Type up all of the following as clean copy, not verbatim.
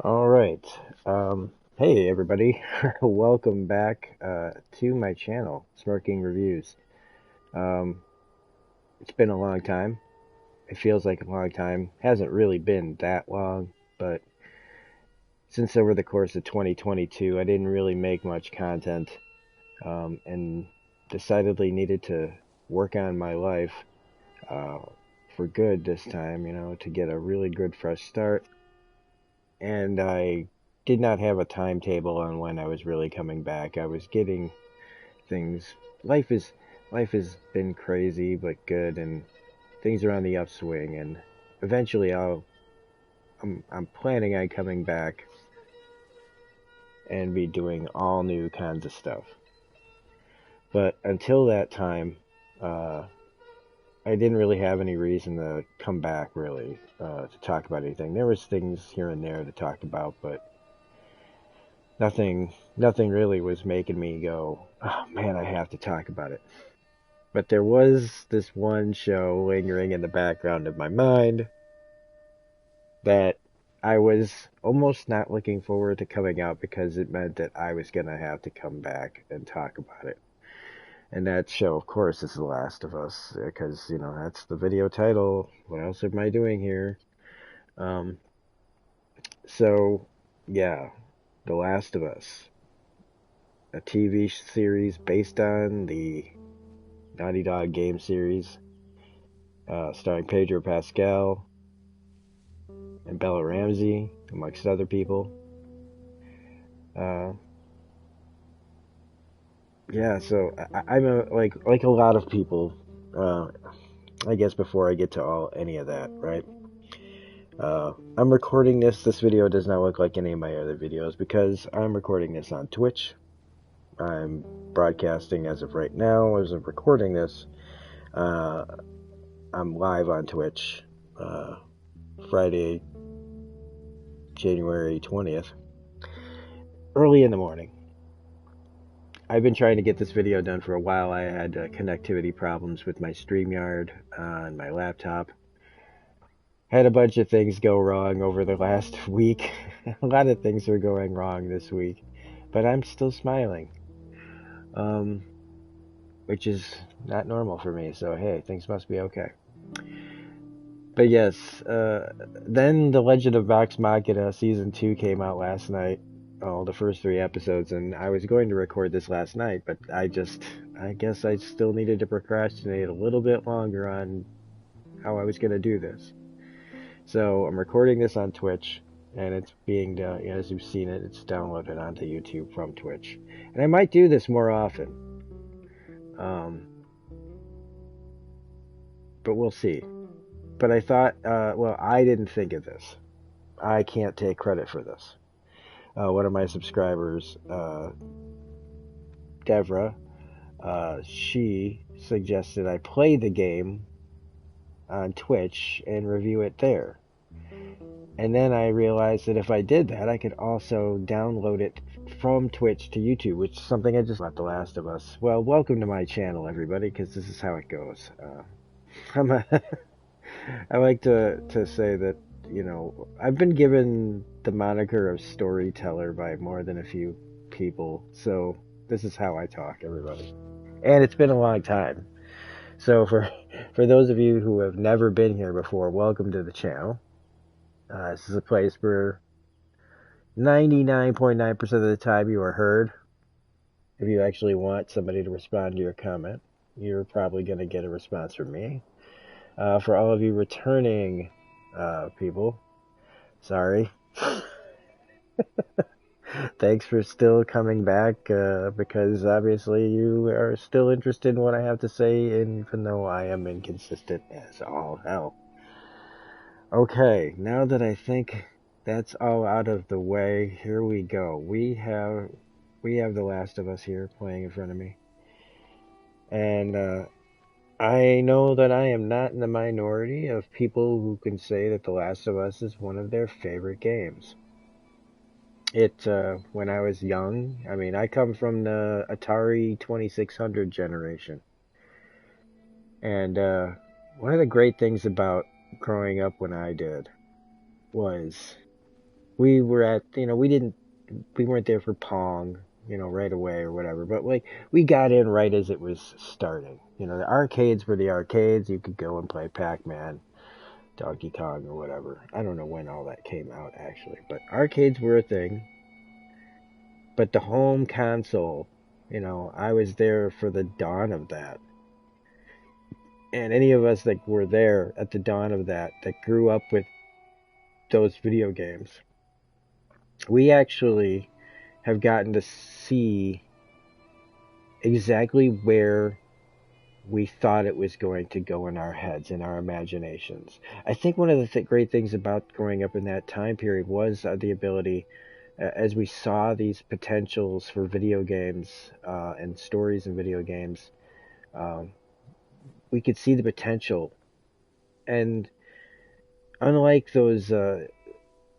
All right. Hey, everybody. Welcome back to my channel, Smirking Reviews. Um, it's been a long time. It feels like a long time. Hasn't really been that long, but since over the course of 2022, I didn't really make much content and decidedly needed to work on my life uh, for good this time, to get a really good fresh start. And I did not have a timetable on when I was really coming back. I was getting things. Life is life has been crazy but good, and things are on the upswing. And eventually, I'm planning on coming back and be doing all new kinds of stuff. But until that time, uh, I didn't really have any reason to come back really to talk about anything. There was things here and there to talk about, but nothing really was making me go, oh man, I have to talk about it. But there was this one show lingering in the background of my mind that I was almost not looking forward to coming out because it meant that I was going to have to come back and talk about it. And that show, of course, is The Last of Us, because, that's the video title. What else am I doing here? Um, so, yeah, The Last of Us, a TV series based on the Naughty Dog game series, starring Pedro Pascal and Bella Ramsey, amongst other people. Uh, yeah, so I'm like a lot of people. Uh, I guess before I get to any of that, right? I'm recording this. This video does not look like any of my other videos because I'm recording this on Twitch. I'm broadcasting as of right now, as of recording this. Uh, I'm live on Twitch, uh, Friday, January 20th, early in the morning. I've been trying to get this video done for a while. I had connectivity problems with my StreamYard on my laptop. Had a bunch of things go wrong over the last week. A lot of things are going wrong this week, but I'm still smiling, um, which is not normal for me. So hey, things must be okay. But yes, then The Legend of Vox Machina Season 2 came out last night. Oh, the first three episodes, and I was going to record this last night, but I guess I still needed to procrastinate a little bit longer on how I was going to do this. So I'm recording this on Twitch, and it's being, as you've seen it, it's downloaded onto YouTube from Twitch. And I might do this more often, um, but we'll see. But I thought, well, I didn't think of this. I can't take credit for this. One of my subscribers, Devra, she suggested I play the game on Twitch and review it there. And then I realized that if I did that, I could also download it from Twitch to YouTube, which is something I just about The Last of Us. Well, welcome to my channel, everybody, because this is how it goes. I'm a I like to say that, I've been given the moniker of storyteller by more than a few people, so this is how I talk, everybody. And it's been a long time. So for those of you who have never been here before, welcome to the channel. This is a place where 99.9% of the time you are heard. If you actually want somebody to respond to your comment, you're probably going to get a response from me. For all of you returning people, sorry. Thanks for still coming back, because obviously you are still interested in what I have to say, even though I am inconsistent as all hell. Okay, now that I think that's all out of the way, here we go. We have The Last of Us here playing in front of me. And I know that I am not in the minority of people who can say that The Last of Us is one of their favorite games. When I was young, I mean, I come from the Atari 2600 generation. And one of the great things about growing up when I did was We were at, we weren't there for Pong, right away or whatever, but like we got in right as it was starting. The arcades were the arcades. You could go and play Pac-Man, Donkey Kong, or whatever. I don't know when all that came out actually, but arcades were a thing. But the home console, I was there for the dawn of that. And any of us that were there at the dawn of that grew up with those video games, we actually have gotten to see exactly where we thought it was going to go in our heads, in our imaginations. I think one of the great things about growing up in that time period was the ability, as we saw these potentials for video games and stories in video games, um, we could see the potential. And unlike those,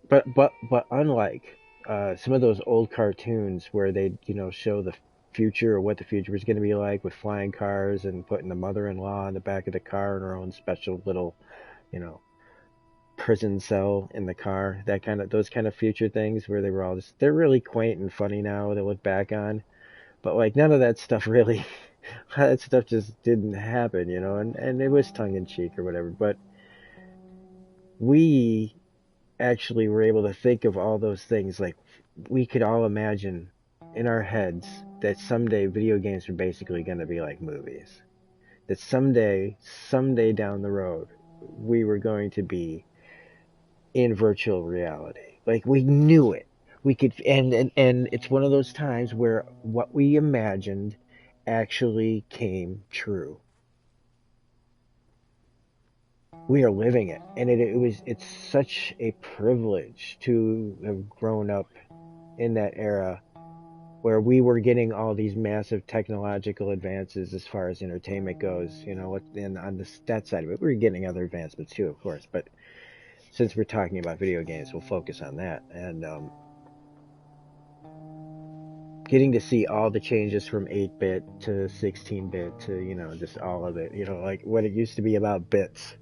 but unlike some of those old cartoons where they show the future or what the future was going to be like with flying cars and putting the mother-in-law in the back of the car in her own special little you know prison cell in the car, those kind of future things where they were all just, they're really quaint and funny now to look back on, but like none of that stuff really that stuff just didn't happen, and it was tongue-in-cheek or whatever, but we actually were able to think of all those things. Like we could all imagine in our heads that someday video games were basically going to be like movies. That someday down the road, we were going to be in virtual reality. Like we knew it. We could, and it's one of those times where what we imagined actually came true. We are living it, and it's such a privilege to have grown up in that era where we were getting all these massive technological advances as far as entertainment goes, and on that side of it, we were getting other advancements too, of course, but since we're talking about video games, we'll focus on that. And getting to see all the changes from 8-bit to 16-bit to, just all of it, like what it used to be about bits.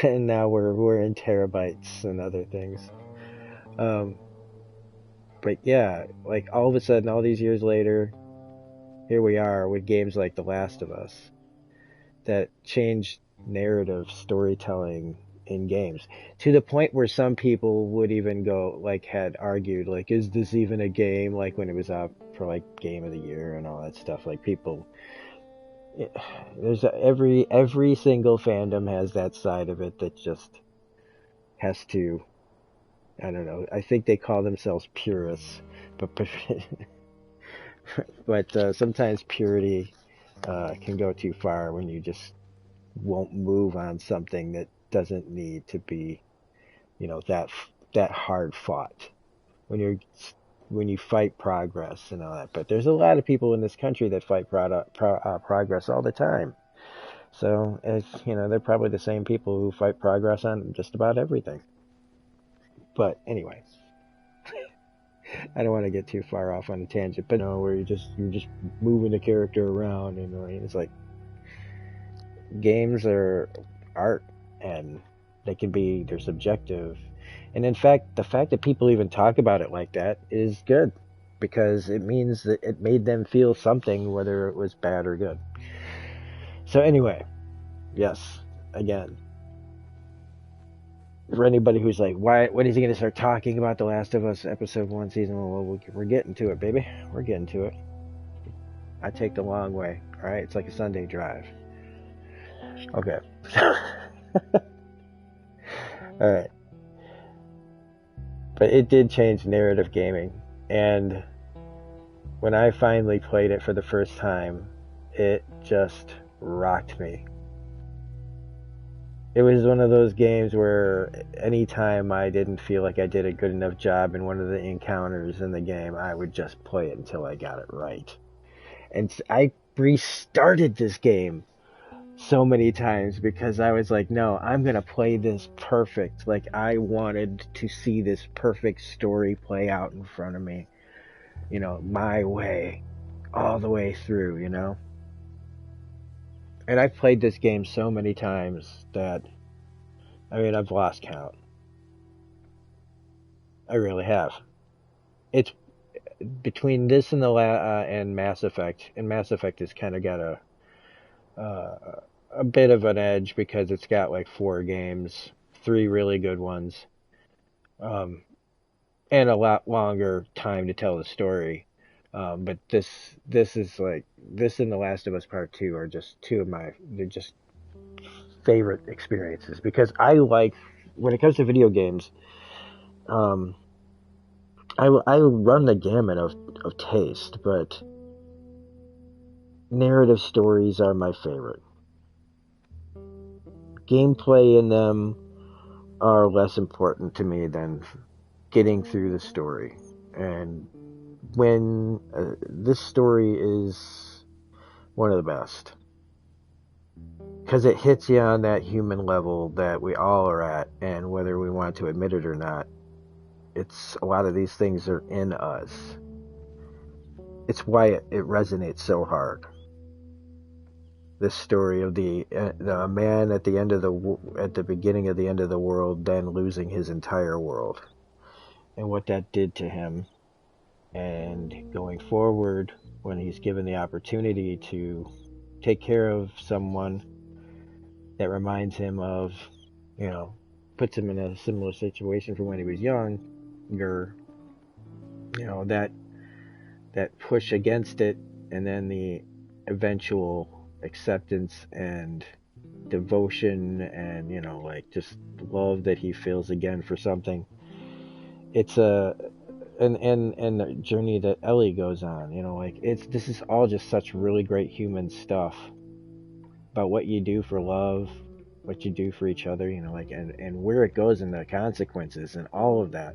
And now we're in terabytes and other things. Um, but yeah, like all of a sudden, all these years later, here we are with games like The Last of Us that changed narrative storytelling in games to the point where some people would even go, like, had argued, like, is this even a game? Like when it was out for like Game of the Year and all that stuff. Like people, every single fandom has that side of it that just has to. I don't know. I think they call themselves purists, but but sometimes purity can go too far when you just won't move on something that doesn't need to be, that hard fought. When you're when you fight progress and all that. But there's a lot of people in this country that fight progress all the time. So they're probably the same people who fight progress on just about everything. But anyway, I don't want to get too far off on a tangent, but where you're just moving the character around, and it's like games are art, and they're subjective, and in fact, the fact that people even talk about it like that is good because it means that it made them feel something, whether it was bad or good. So anyway, yes, again, for anybody who's like, why? When is he going to start talking about The Last of Us episode 1, season 1? Well, we're getting to it, baby. We're getting to it. I take the long way. All right, it's like a Sunday drive. Okay. All right. But it did change narrative gaming, and when I finally played it for the first time, it just rocked me. It was one of those games where anytime I didn't feel like I did a good enough job in one of the encounters in the game, I would just play it until I got it right. And I restarted this game so many times because I was like, no, I'm going to play this perfect. Like, I wanted to see this perfect story play out in front of me, my way, all the way through, And I've played this game so many times that I mean, I've lost count. I really have. It's between this and and Mass Effect, and Mass Effect has kind of got uh, a bit of an edge because it's got like 4 games, 3 really good ones, um, and a lot longer time to tell the story. But this is like this and The Last of Us Part Two are just two of my they're just favorite experiences because I like when it comes to video games. Um, I run the gamut of taste, but narrative stories are my favorite. Gameplay in them are less important to me than getting through the story. And when this story is one of the best, because it hits you on that human level that we all are at, and whether we want to admit it or not, it's a lot of these things are in us. It's why it resonates so hard. This story of the man at the at the beginning of the end of the world, then losing his entire world, and what that did to him, and going forward when he's given the opportunity to take care of someone that reminds him of, you know, puts him in a similar situation from when he was younger, that push against it, and then the eventual acceptance and devotion and like just love that he feels again for something. It's a and the journey that Ellie goes on, like this is all just such really great human stuff about what you do for love, what you do for each other, like and where it goes and the consequences and all of that.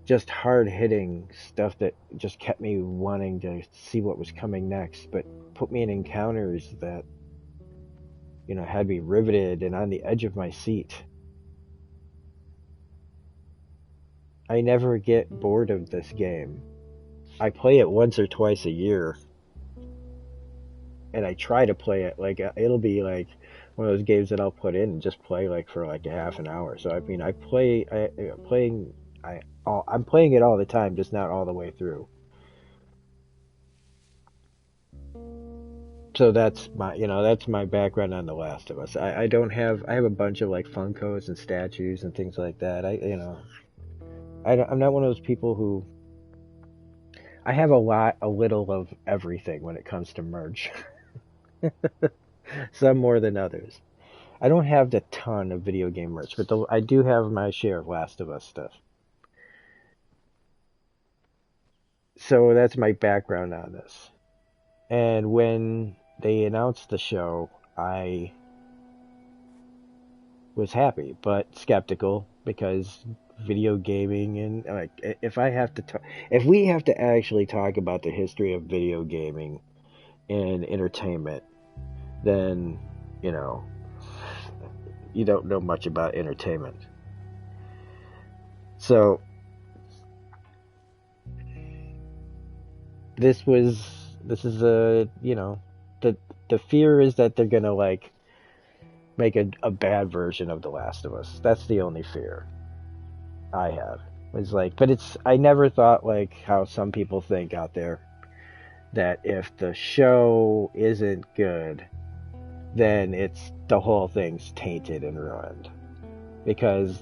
Just hard hitting stuff that just kept me wanting to see what was coming next, but put me in encounters that had me riveted and on the edge of my seat. I never get bored of this game. I play it once or twice a year, and I try to play it like it'll be like one of those games that I'll put in and just play like for like a half an hour. So I mean, I'm playing it all the time, just not all the way through. So that's my background on The Last of Us. I have a bunch of like Funkos and statues and things like that. I'm not one of those people who I have a little of everything when it comes to merch. Some more than others. I don't have a ton of video game merch, but I do have my share of Last of Us stuff. So that's my background on this. And when they announced the show, I was happy, but skeptical because video gaming and like if we have to actually talk about the history of video gaming and entertainment, then you know you don't know much about entertainment. So this is the the fear is that they're gonna like make a bad version of The Last of Us. That's the only fear I have. It's like, but I never thought like how some people think out there that if the show isn't good, then it's the whole thing's tainted and ruined because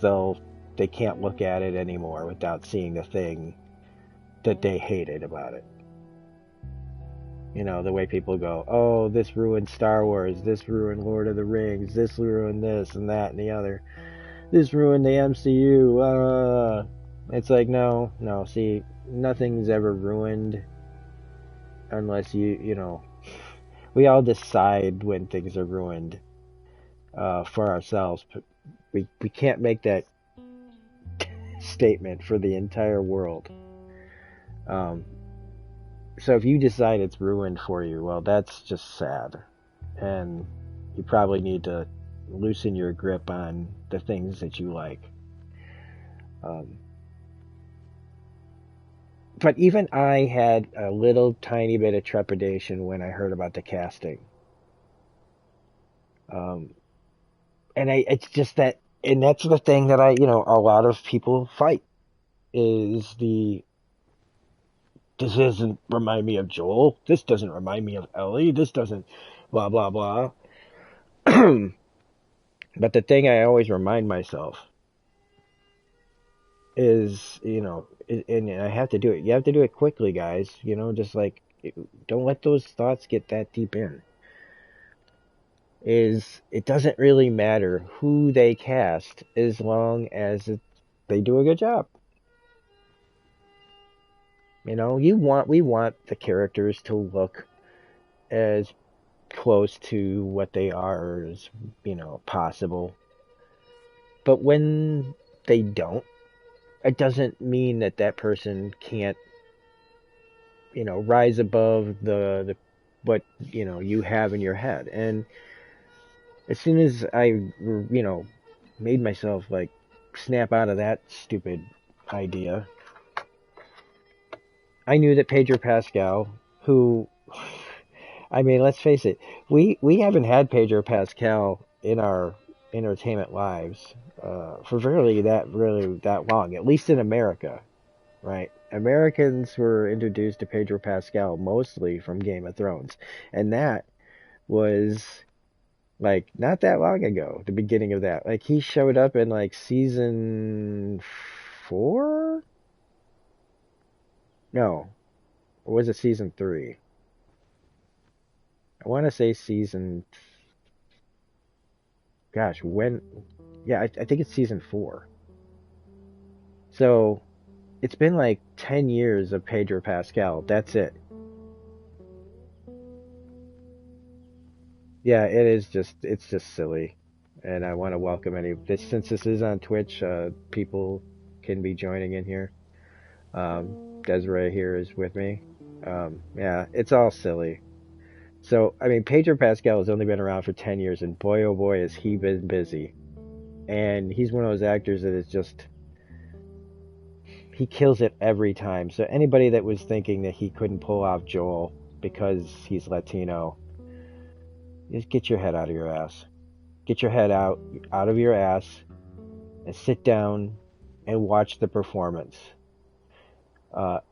they can't look at it anymore without seeing the thing that they hated about it. The way people go, oh, this ruined Star Wars, this ruined Lord of the Rings, this ruined this and that and the other, this ruined the MCU. It's like, no, see, nothing's ever ruined unless we all decide when things are ruined for ourselves. But we can't make that statement for the entire world. So if you decide it's ruined for you, well, that's just sad. And you probably need to loosen your grip on the things that you like. But even I had a little tiny bit of trepidation when I heard about the casting. Um, And it's just that, and that's the thing that a lot of people fight is this doesn't remind me of Joel. This doesn't remind me of Ellie. This doesn't, blah, blah, blah. But the thing I always remind myself is, and I have to do it. You have to do it quickly, guys. Just like, don't let those thoughts get that deep in. Is it doesn't really matter who they cast as long as they do a good job. We want the characters to look as close to what they are as, possible. But when they don't, it doesn't mean that that person can't, rise above the what, you have in your head. And as soon as I, made myself like snap out of that stupid idea, I knew that Pedro Pascal, who, I mean, let's face it, we haven't had Pedro Pascal in our entertainment lives for really that long, at least in America, right? Americans were introduced to Pedro Pascal mostly from Game of Thrones, and that was like not that long ago, the beginning of that. Like he showed up in like season 4? No, or was it season 3? I want to say season. Gosh, when? Yeah, I think it's season 4. So it's been like 10 years of Pedro Pascal. That's it. Yeah, it's just silly. And I want to welcome since this is on Twitch, people can be joining in here. Desiree here is with me. Yeah, it's all silly. So, I mean, Pedro Pascal has only been around for 10 years, and boy, oh boy, has he been busy. And he's one of those actors that is just, he kills it every time. So, anybody that was thinking that he couldn't pull off Joel because he's Latino, just get your head out of your ass. Get your head out of your ass, and sit down and watch the performance.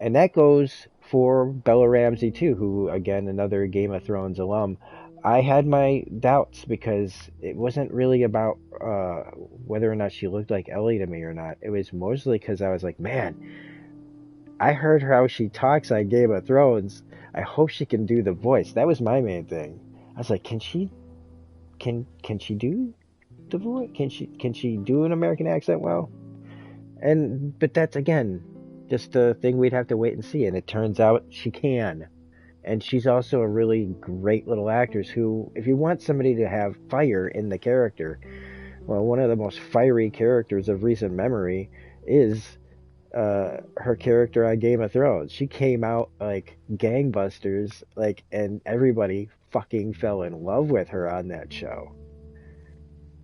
And that goes for Bella Ramsey too, who again another Game of Thrones alum. I had my doubts because it wasn't really about whether or not she looked like Ellie to me or not. It was mostly because I was like, man, I heard how she talks on Game of Thrones. I hope she can do the voice. That was my main thing. I was like, can she do the voice? Can she do an American accent well? But that's again just a thing we'd have to wait and see. And it turns out she can. And she's also a really great little actress who, if you want somebody to have fire in the character, well, one of the most fiery characters of recent memory is her character on Game of Thrones. She came out like gangbusters, like, and everybody fucking fell in love with her on that show.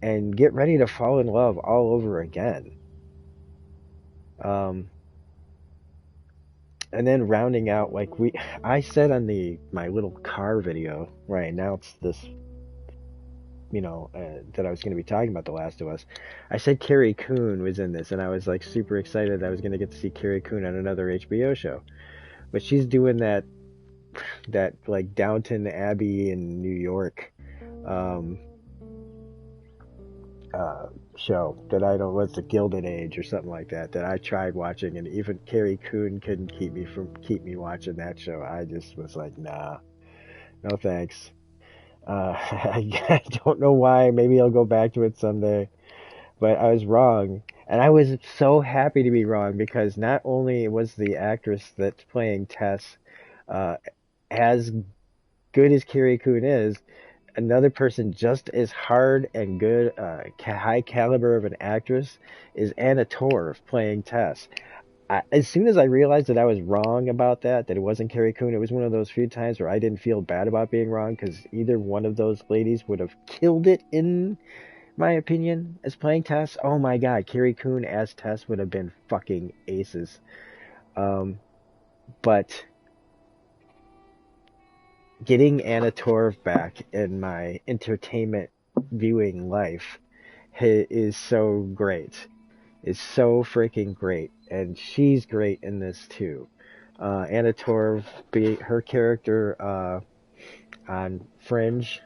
And get ready to fall in love all over again. Um, and then rounding out, like I said on my little car video where I announced this, that I was going to be talking about The Last of Us. I said Carrie Coon was in this, and I was like super excited that I was going to get to see Carrie Coon on another HBO show. But she's doing that like Downton Abbey in New York um, show that I don't what's the Gilded Age or something like that I tried watching, and even Carrie Coon couldn't keep me watching that show. I just was like, nah, no thanks. I don't know why. Maybe I'll go back to it someday. But I was wrong. And I was so happy to be wrong because not only was the actress that's playing Tess uh, as good as Carrie Coon is, another person just as hard and good, high caliber of an actress is Anna Torv playing Tess. As soon as I realized that I was wrong about that it wasn't Carrie Coon, it was one of those few times where I didn't feel bad about being wrong because either one of those ladies would have killed it in my opinion as playing Tess. Oh my god, Carrie Coon as Tess would have been fucking aces. Um, but getting Anna Torv back in my entertainment viewing life is so great. Is so freaking great, and she's great in this too. Anna Torv, her character on Fringe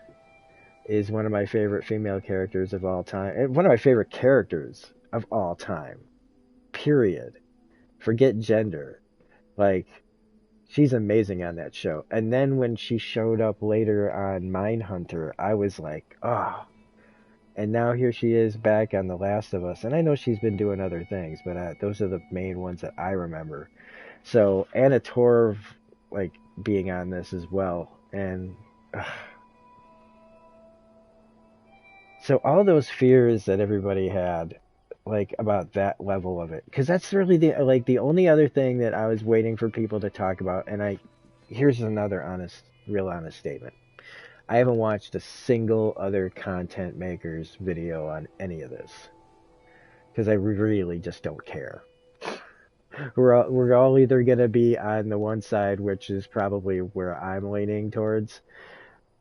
is one of my favorite female characters of all time. And one of my favorite characters of all time. Period. Forget gender. Like, she's amazing on that show. And then when she showed up later on Mindhunter, I was like, oh. And now here she is back on The Last of Us. And I know she's been doing other things, but those are the main ones that I remember. So Anna Torv, like, being on this as well. And so all those fears that everybody had, like, about that level of it, because that's really the only other thing that I was waiting for people to talk about. And here's another real honest statement. I haven't watched a single other content maker's video on any of this because I really just don't care. We're all either gonna be on the one side, which is probably where I'm leaning towards,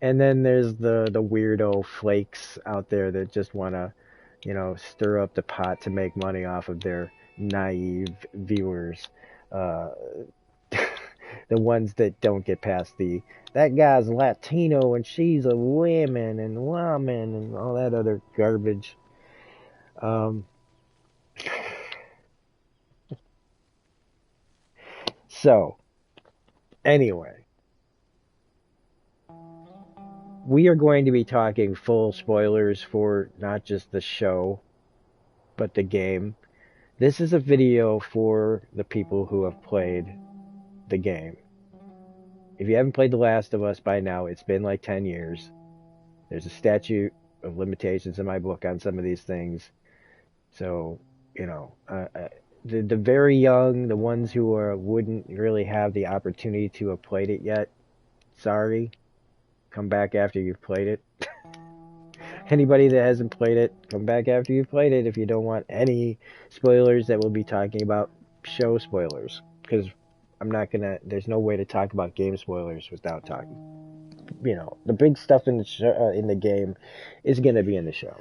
and then there's the weirdo flakes out there that just wanna, stir up the pot to make money off of their naive viewers. The ones that don't get past that guy's Latino and she's a woman and all that other garbage. So, anyway, we are going to be talking full spoilers for not just the show, but the game. This is a video for the people who have played the game. If you haven't played The Last of Us by now, it's been like 10 years. There's a statute of limitations in my book on some of these things. So, the very young, the ones who wouldn't really have the opportunity to have played it yet, sorry. Come back after you've played it. Anybody that hasn't played it, come back after you've played it if you don't want any spoilers that we'll be talking about, show spoilers. Because there's no way to talk about game spoilers without talking. The big stuff in the show, in the game is going to be in the show.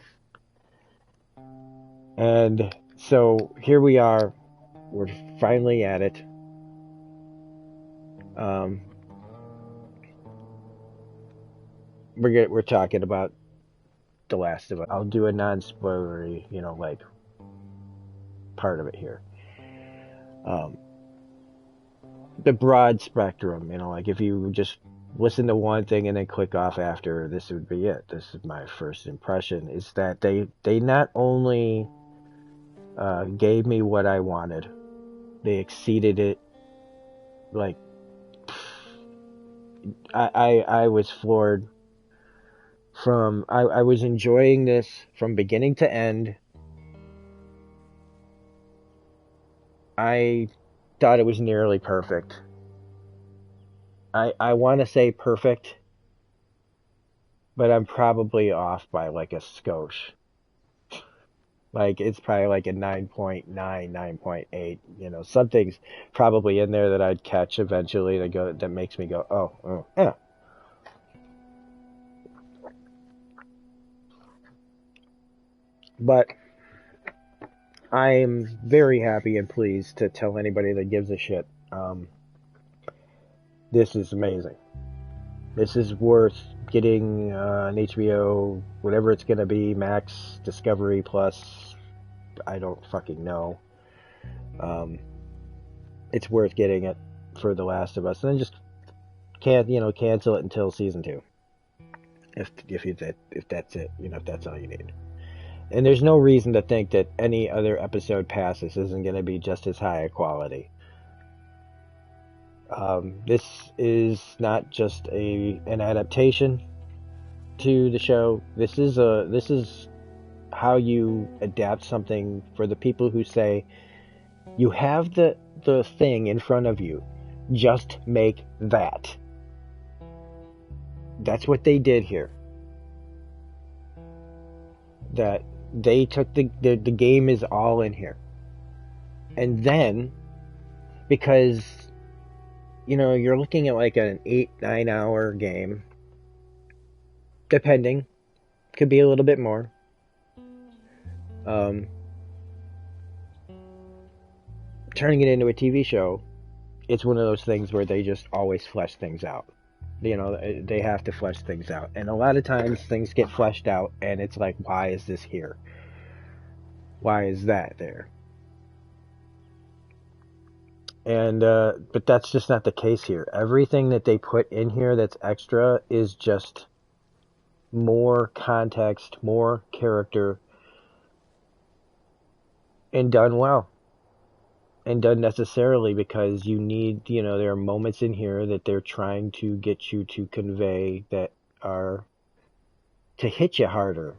And so here we are. We're finally at it. We're talking about The Last of Us. I'll do a non-spoilery, like, part of it here. The broad spectrum, like if you just listen to one thing and then click off after, this would be it. This is my first impression, is that they not only gave me what I wanted, they exceeded it. Like, I was floored. I was enjoying this from beginning to end. I thought it was nearly perfect. I want to say perfect, but I'm probably off by like a skosh. Like, it's probably like a 9.9, 9.8. Something's probably in there that I'd catch eventually that makes me go, oh, yeah. But I'm very happy and pleased to tell anybody that gives a shit. This is amazing. This is worth getting an HBO, whatever it's going to be, Max, Discovery Plus, I don't fucking know. It's worth getting it for The Last of Us. And then just cancel it until season 2. If that's it, if that's all you need. And there's no reason to think that any other episode past this isn't going to be just as high a quality. This is not just an adaptation to the show. This is how you adapt something for the people who say, you have the thing in front of you, just make that. That's what they did here. That they took the game is all in here. And then, because, you're looking at like an 8-9 hour game, depending, could be a little bit more. Um, Turning it into a TV show, it's one of those things where they just always flesh things out. You know, they have to flesh things out. And a lot of times things get fleshed out and it's like, why is this here? Why is that there? And but that's just not the case here. Everything that they put in here that's extra is just more context, more character, and done well. And done necessarily because you need, you know, there are moments in here that they're trying to get you to convey that are to hit you harder.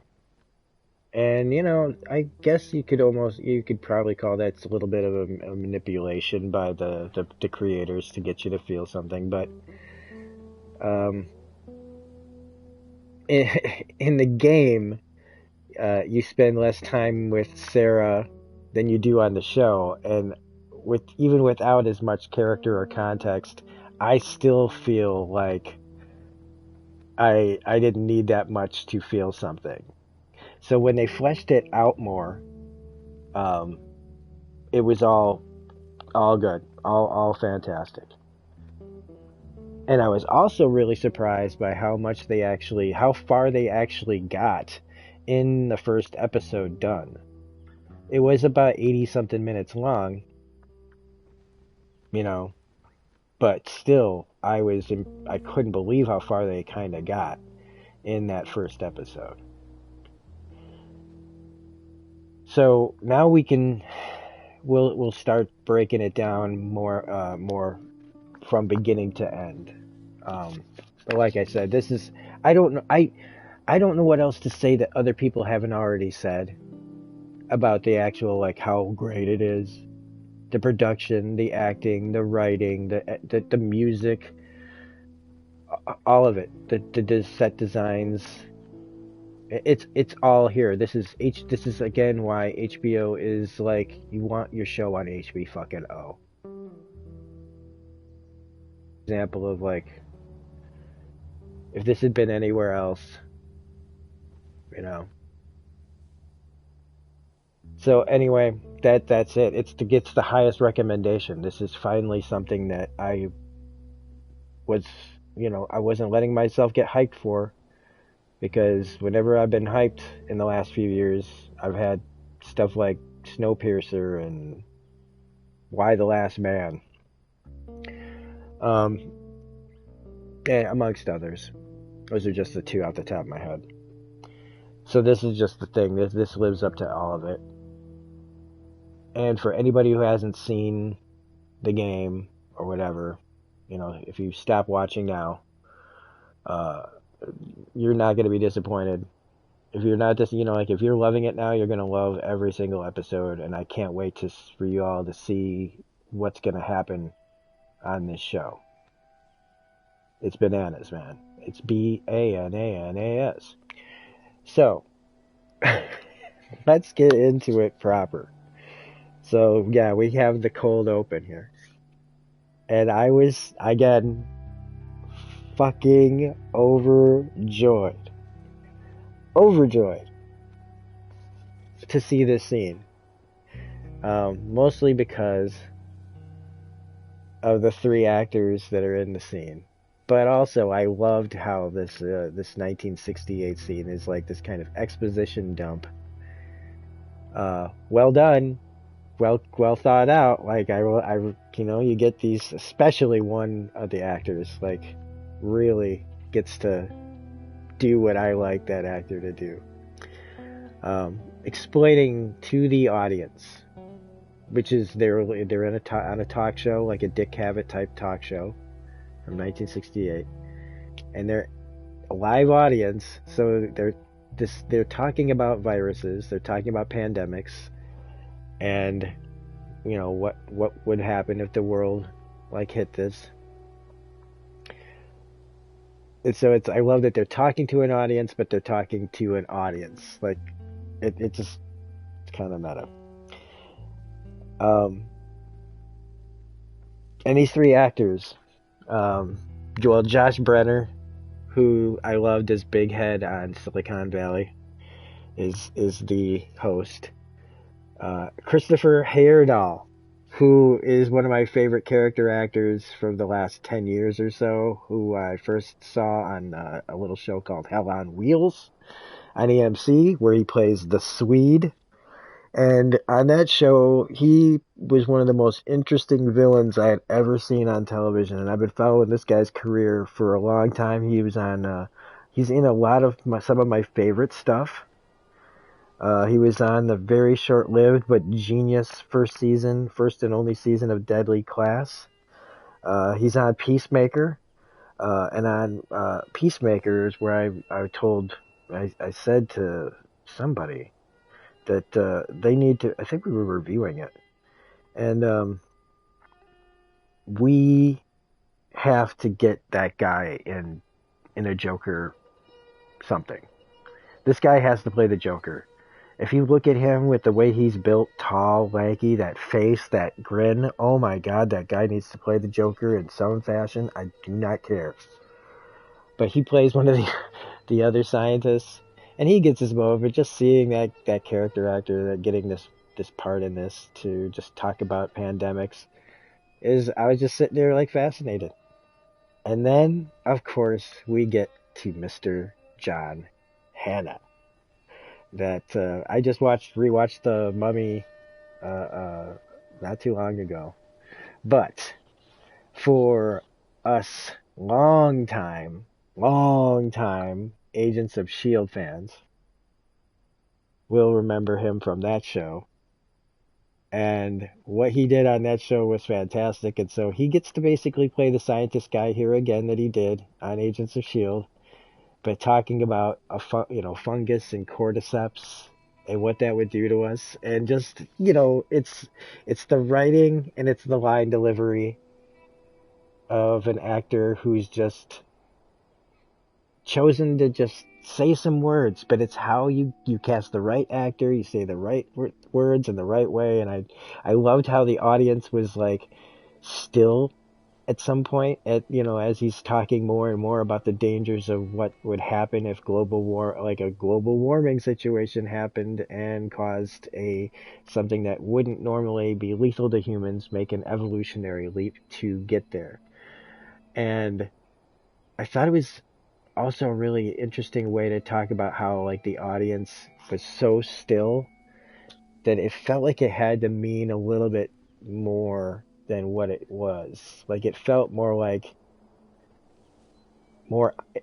And, you know, I guess you could probably call that a little bit of a manipulation by the creators to get you to feel something. But um, in, in the game, you spend less time with Sarah than you do on the show. And even without as much character or context, I still feel like I didn't need that much to feel something. So when they fleshed it out more, um, it was all good, all fantastic. And I was also really surprised by how far they actually got in the first episode done. It was about 80 something minutes long, you know, but still, I couldn't believe how far they kind of got in that first episode. So now we'll start breaking it down more from beginning to end. But like I said, this is I don't know what else to say that other people haven't already said about the actual, like, how great it is, the production, the acting, the writing, the music, all of it, the set designs. It's all here. This is again why HBO is like, you want your show on HBO fucking O. Example of, like, if this had been anywhere else, you know. So anyway, that's it. Gets the highest recommendation. This is finally something that was, I wasn't letting myself get hyped for, because whenever I've been hyped in the last few years, I've had stuff like Snowpiercer and Why the Last Man, um, and amongst others. Those are just the two off the top of my head. So this is just the thing. This lives up to all of it. And for anybody who hasn't seen the game or whatever, if you stop watching now, uh, you're not going to be disappointed. If you're not just, like, if you're loving it now, you're going to love every single episode. And I can't wait for you all to see what's going to happen on this show. It's bananas, man. It's BANANAS. So, let's get into it proper. So, yeah, we have the cold open here. And I was, again, fucking overjoyed. Overjoyed to see this scene. Mostly because of the three actors that are in the scene. But also, I loved how this 1968 scene is like this kind of exposition dump. Well done, well thought out. Like, you get these, especially one of the actors, like, really gets to do what I like that actor to do. Explaining to the audience, which is they're on a talk show, like a Dick Cavett type talk show from 1968, and they're a live audience, so they're talking about viruses, they're talking about pandemics, and what would happen if the world, like, hit this. And so I love that they're talking to an audience, but they're talking to an audience. Like, it's just kind of meta. And these three actors, Josh Brenner, who I loved as Big Head on Silicon Valley, is the host. Christopher Heyerdahl, who is one of my favorite character actors from the last 10 years or so, who I first saw on a little show called Hell on Wheels on AMC, where he plays the Swede. And on that show, he was one of the most interesting villains I had ever seen on television. And I've been following this guy's career for a long time. He's in a lot of some of my favorite stuff. He was on the very short-lived but genius first and only season of Deadly Class. He's on Peacemaker, and on Peacemaker is where I said to somebody that they need to. I think we were reviewing it, and we have to get that guy in a Joker something. This guy has to play the Joker. If you look at him with the way he's built, tall, lanky, that face, that grin, oh my God, that guy needs to play the Joker in some fashion. I do not care. But he plays one of the other scientists, and he gets his moment. But just seeing that character actor that getting this part in this to just talk about pandemics I was just sitting there like fascinated. And then, of course, we get to Mr. John Hannah. That I just rewatched the Mummy not too long ago. But for us long time Agents of Shield fans will remember him from that show. And what he did on that show was fantastic. And so he gets to basically play the scientist guy here again that he did on Agents of Shield, but talking about fungus and cordyceps and what that would do to us, and just it's the writing and it's the line delivery of an actor who's just chosen to just say some words, but it's how you cast the right actor, you say the right words in the right way. And I loved how the audience was like still at some point as he's talking more and more about the dangers of what would happen if a global warming situation happened and caused something that wouldn't normally be lethal to humans make an evolutionary leap to get there. And I thought it was also a really interesting way to talk about how like the audience was so still that it felt like it had to mean a little bit more than what it was. Like it felt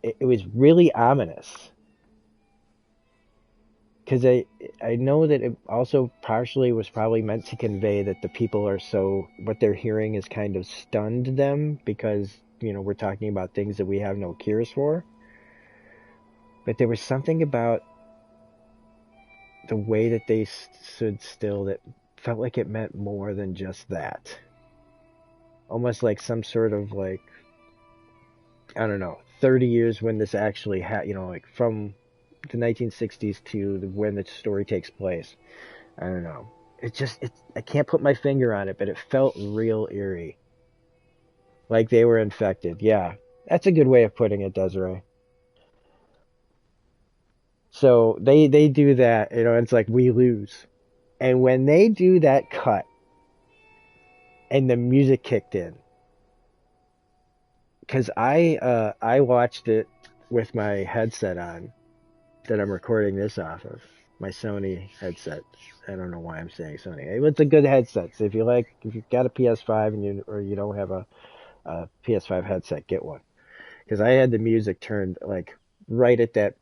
it was really ominous. Because I know that it also partially was probably meant to convey that the people what they're hearing is kind of stunned them, because we're talking about things that we have no cures for. But there was something about the way that they stood still that felt like it meant more than just that. Almost like some sort of like, I don't know, 30 years when this actually like from the 1960s to when the story takes place. I don't know. I can't put my finger on it, but it felt real eerie. Like they were infected. Yeah, that's a good way of putting it, Desiree. So they do that, it's like we lose. And when they do that cut and the music kicked in, because I watched it with my headset on that I'm recording this off of, my Sony headset. I don't know why I'm saying Sony. It's a good headset. So if you've got a PS5 and you don't have a PS5 headset, get one. Because I had the music turned like right at that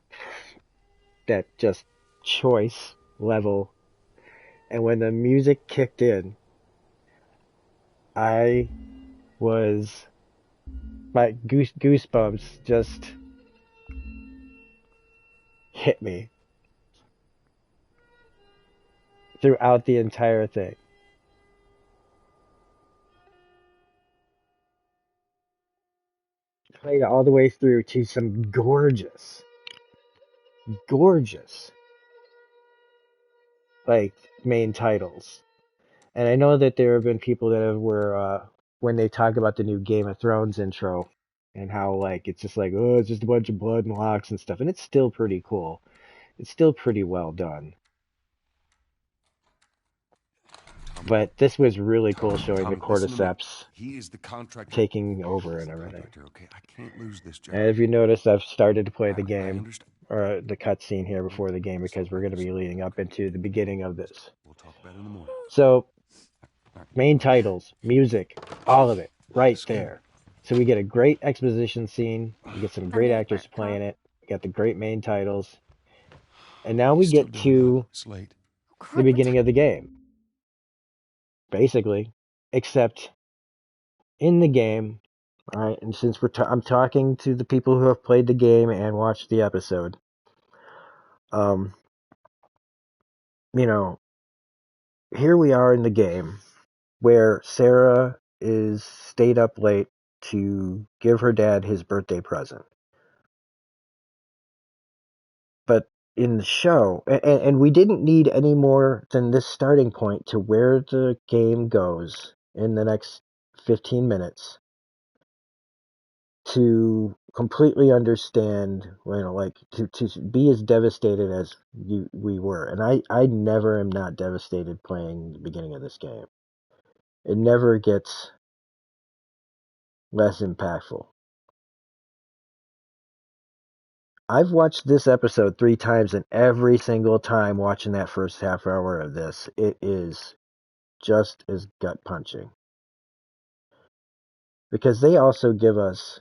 just choice level, and when the music kicked in, I was my goosebumps just hit me throughout the entire thing. Played all the way through to some gorgeous like main titles. And I know that there have been people that were when they talk about the new Game of Thrones intro and how like it's just like, oh, it's just a bunch of blood and locks and stuff, and it's still pretty cool. It's still pretty well done. But this was really cool, showing the cordyceps taking over and everything. Okay, I can't lose this job. And if you notice, I've started to play the game, or the cutscene here before the game, because we're going to be leading up into the beginning of this. We'll talk about it in the morning. So, main titles, music, all of it, right there. So we get a great exposition scene. We get some great actors playing it. We got the great main titles. And now we get to the beginning of the game, basically. Except in the game, all right, and since I'm talking to the people who have played the game and watched the episode, um, you know, here we are in the game where Sarah is stayed up late to give her dad his birthday present. But in the show, and we didn't need any more than this starting point to where the game goes in the next 15 minutes to completely understand, like to be as devastated as we were. And I never am not devastated playing the beginning of this game. It never gets less impactful. I've watched this episode 3 times, and every single time watching that first half hour of this, it is just as gut punching. Because they also give us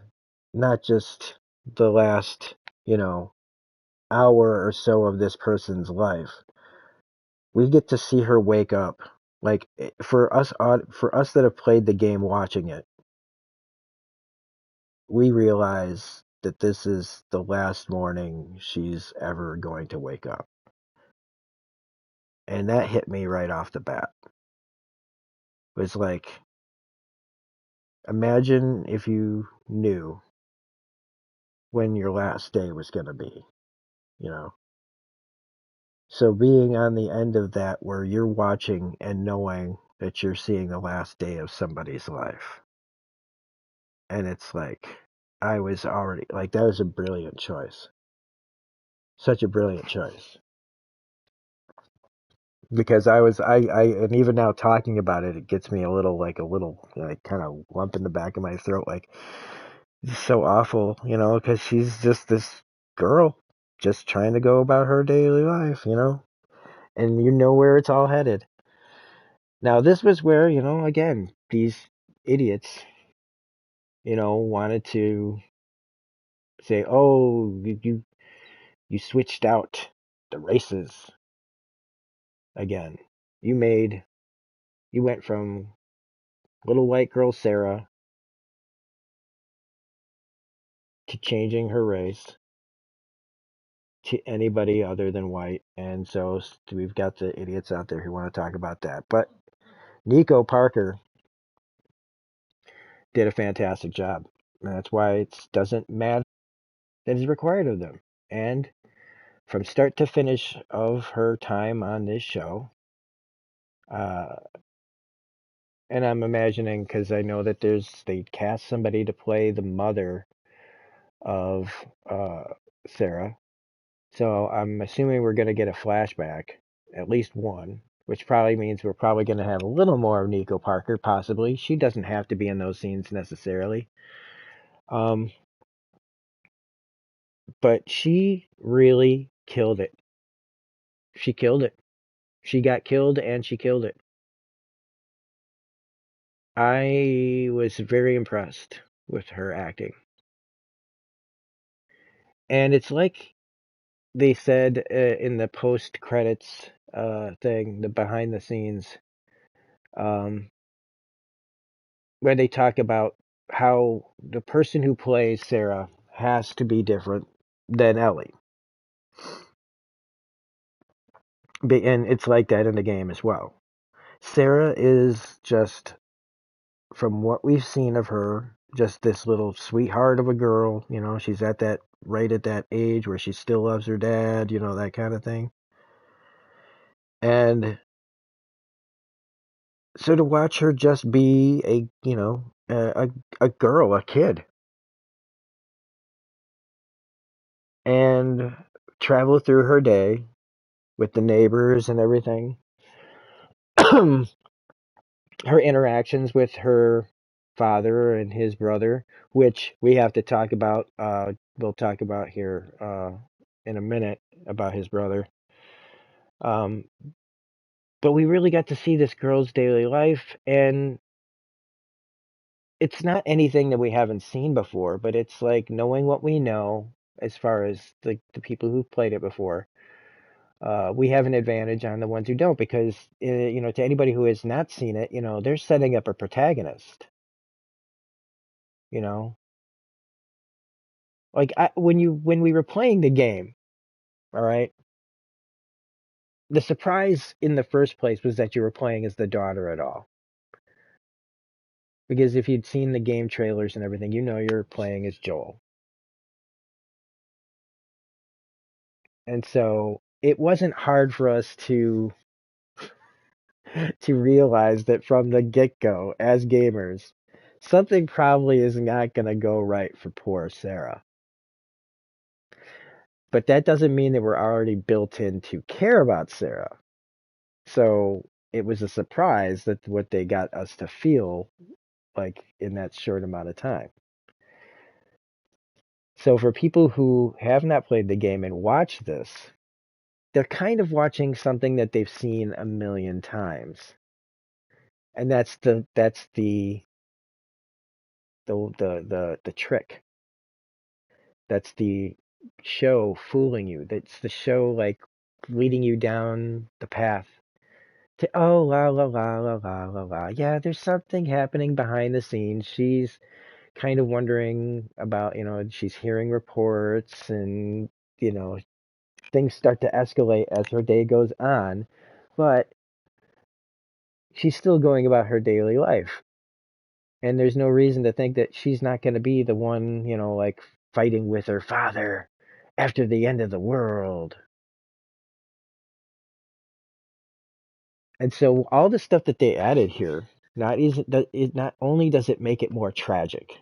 not just the last, hour or so of this person's life. We get to see her wake up. Like, for us that have played the game watching it, we realize that this is the last morning she's ever going to wake up. And that hit me right off the bat. It was like, imagine if you knew when your last day was going to be, you know? So being on the end of that, where you're watching and knowing that you're seeing the last day of somebody's life. And it's like, I was already, like, that was a brilliant choice. Such a brilliant choice. Because and even now talking about it, it gets me a little, like, kind of lump in the back of my throat. Like, it's so awful, because she's just this girl just trying to go about her daily life, and you know where it's all headed. Now, this was where, again, these idiots, wanted to say, oh, you switched out the races again. You went from little white girl Sarah to changing her race to anybody other than white. And so we've got the idiots out there who want to talk about that. But Nico Parker did a fantastic job. And that's why it doesn't matter that is required of them. And from start to finish of her time on this show, uh, and I'm imagining, because I know that they cast somebody to play the mother of Sarah. So I'm assuming we're going to get a flashback, at least one, which probably means we're probably going to have a little more of Nico Parker, possibly. She doesn't have to be in those scenes necessarily. But she really killed it. She killed it. She got killed and she killed it. I was very impressed with her acting. And it's like they said in the post credits thing, the behind the scenes, um, where they talk about how the person who plays Sarah has to be different than Ellie. And it's like that in the game as well. Sarah is just, from what we've seen of her, just this little sweetheart of a girl. She's right at that age where she still loves her dad, that kind of thing. And so to watch her just be a girl, a kid, and travel through her day with the neighbors and everything. Her interactions with her father and his brother, which we have to talk about. We'll talk about here in a minute about his brother. Um, but we really got to see this girl's daily life, and it's not anything that we haven't seen before, but it's like knowing what we know as far as the people who've played it before. We have an advantage on the ones who don't because, to anybody who has not seen it, they're setting up a protagonist. You know, like when we were playing the game, all right, the surprise in the first place was that you were playing as the daughter at all. Because if you'd seen the game trailers and everything, you're playing as Joel. And so it wasn't hard for us to realize that from the get-go as gamers, something probably is not going to go right for poor Sarah. But that doesn't mean that we're already built in to care about Sarah. So it was a surprise that what they got us to feel like in that short amount of time. So for people who have not played the game and watch this, they're kind of watching something that they've seen a million times. And that's the trick. That's the show fooling you. That's the show like leading you down the path to oh la la la la la la la. Yeah, there's something happening behind the scenes. She's kind of wondering about, she's hearing reports and, things start to escalate as her day goes on, but she's still going about her daily life. And there's no reason to think that she's not going to be the one, like fighting with her father after the end of the world. And so all the stuff that they added here, not only does it make it more tragic,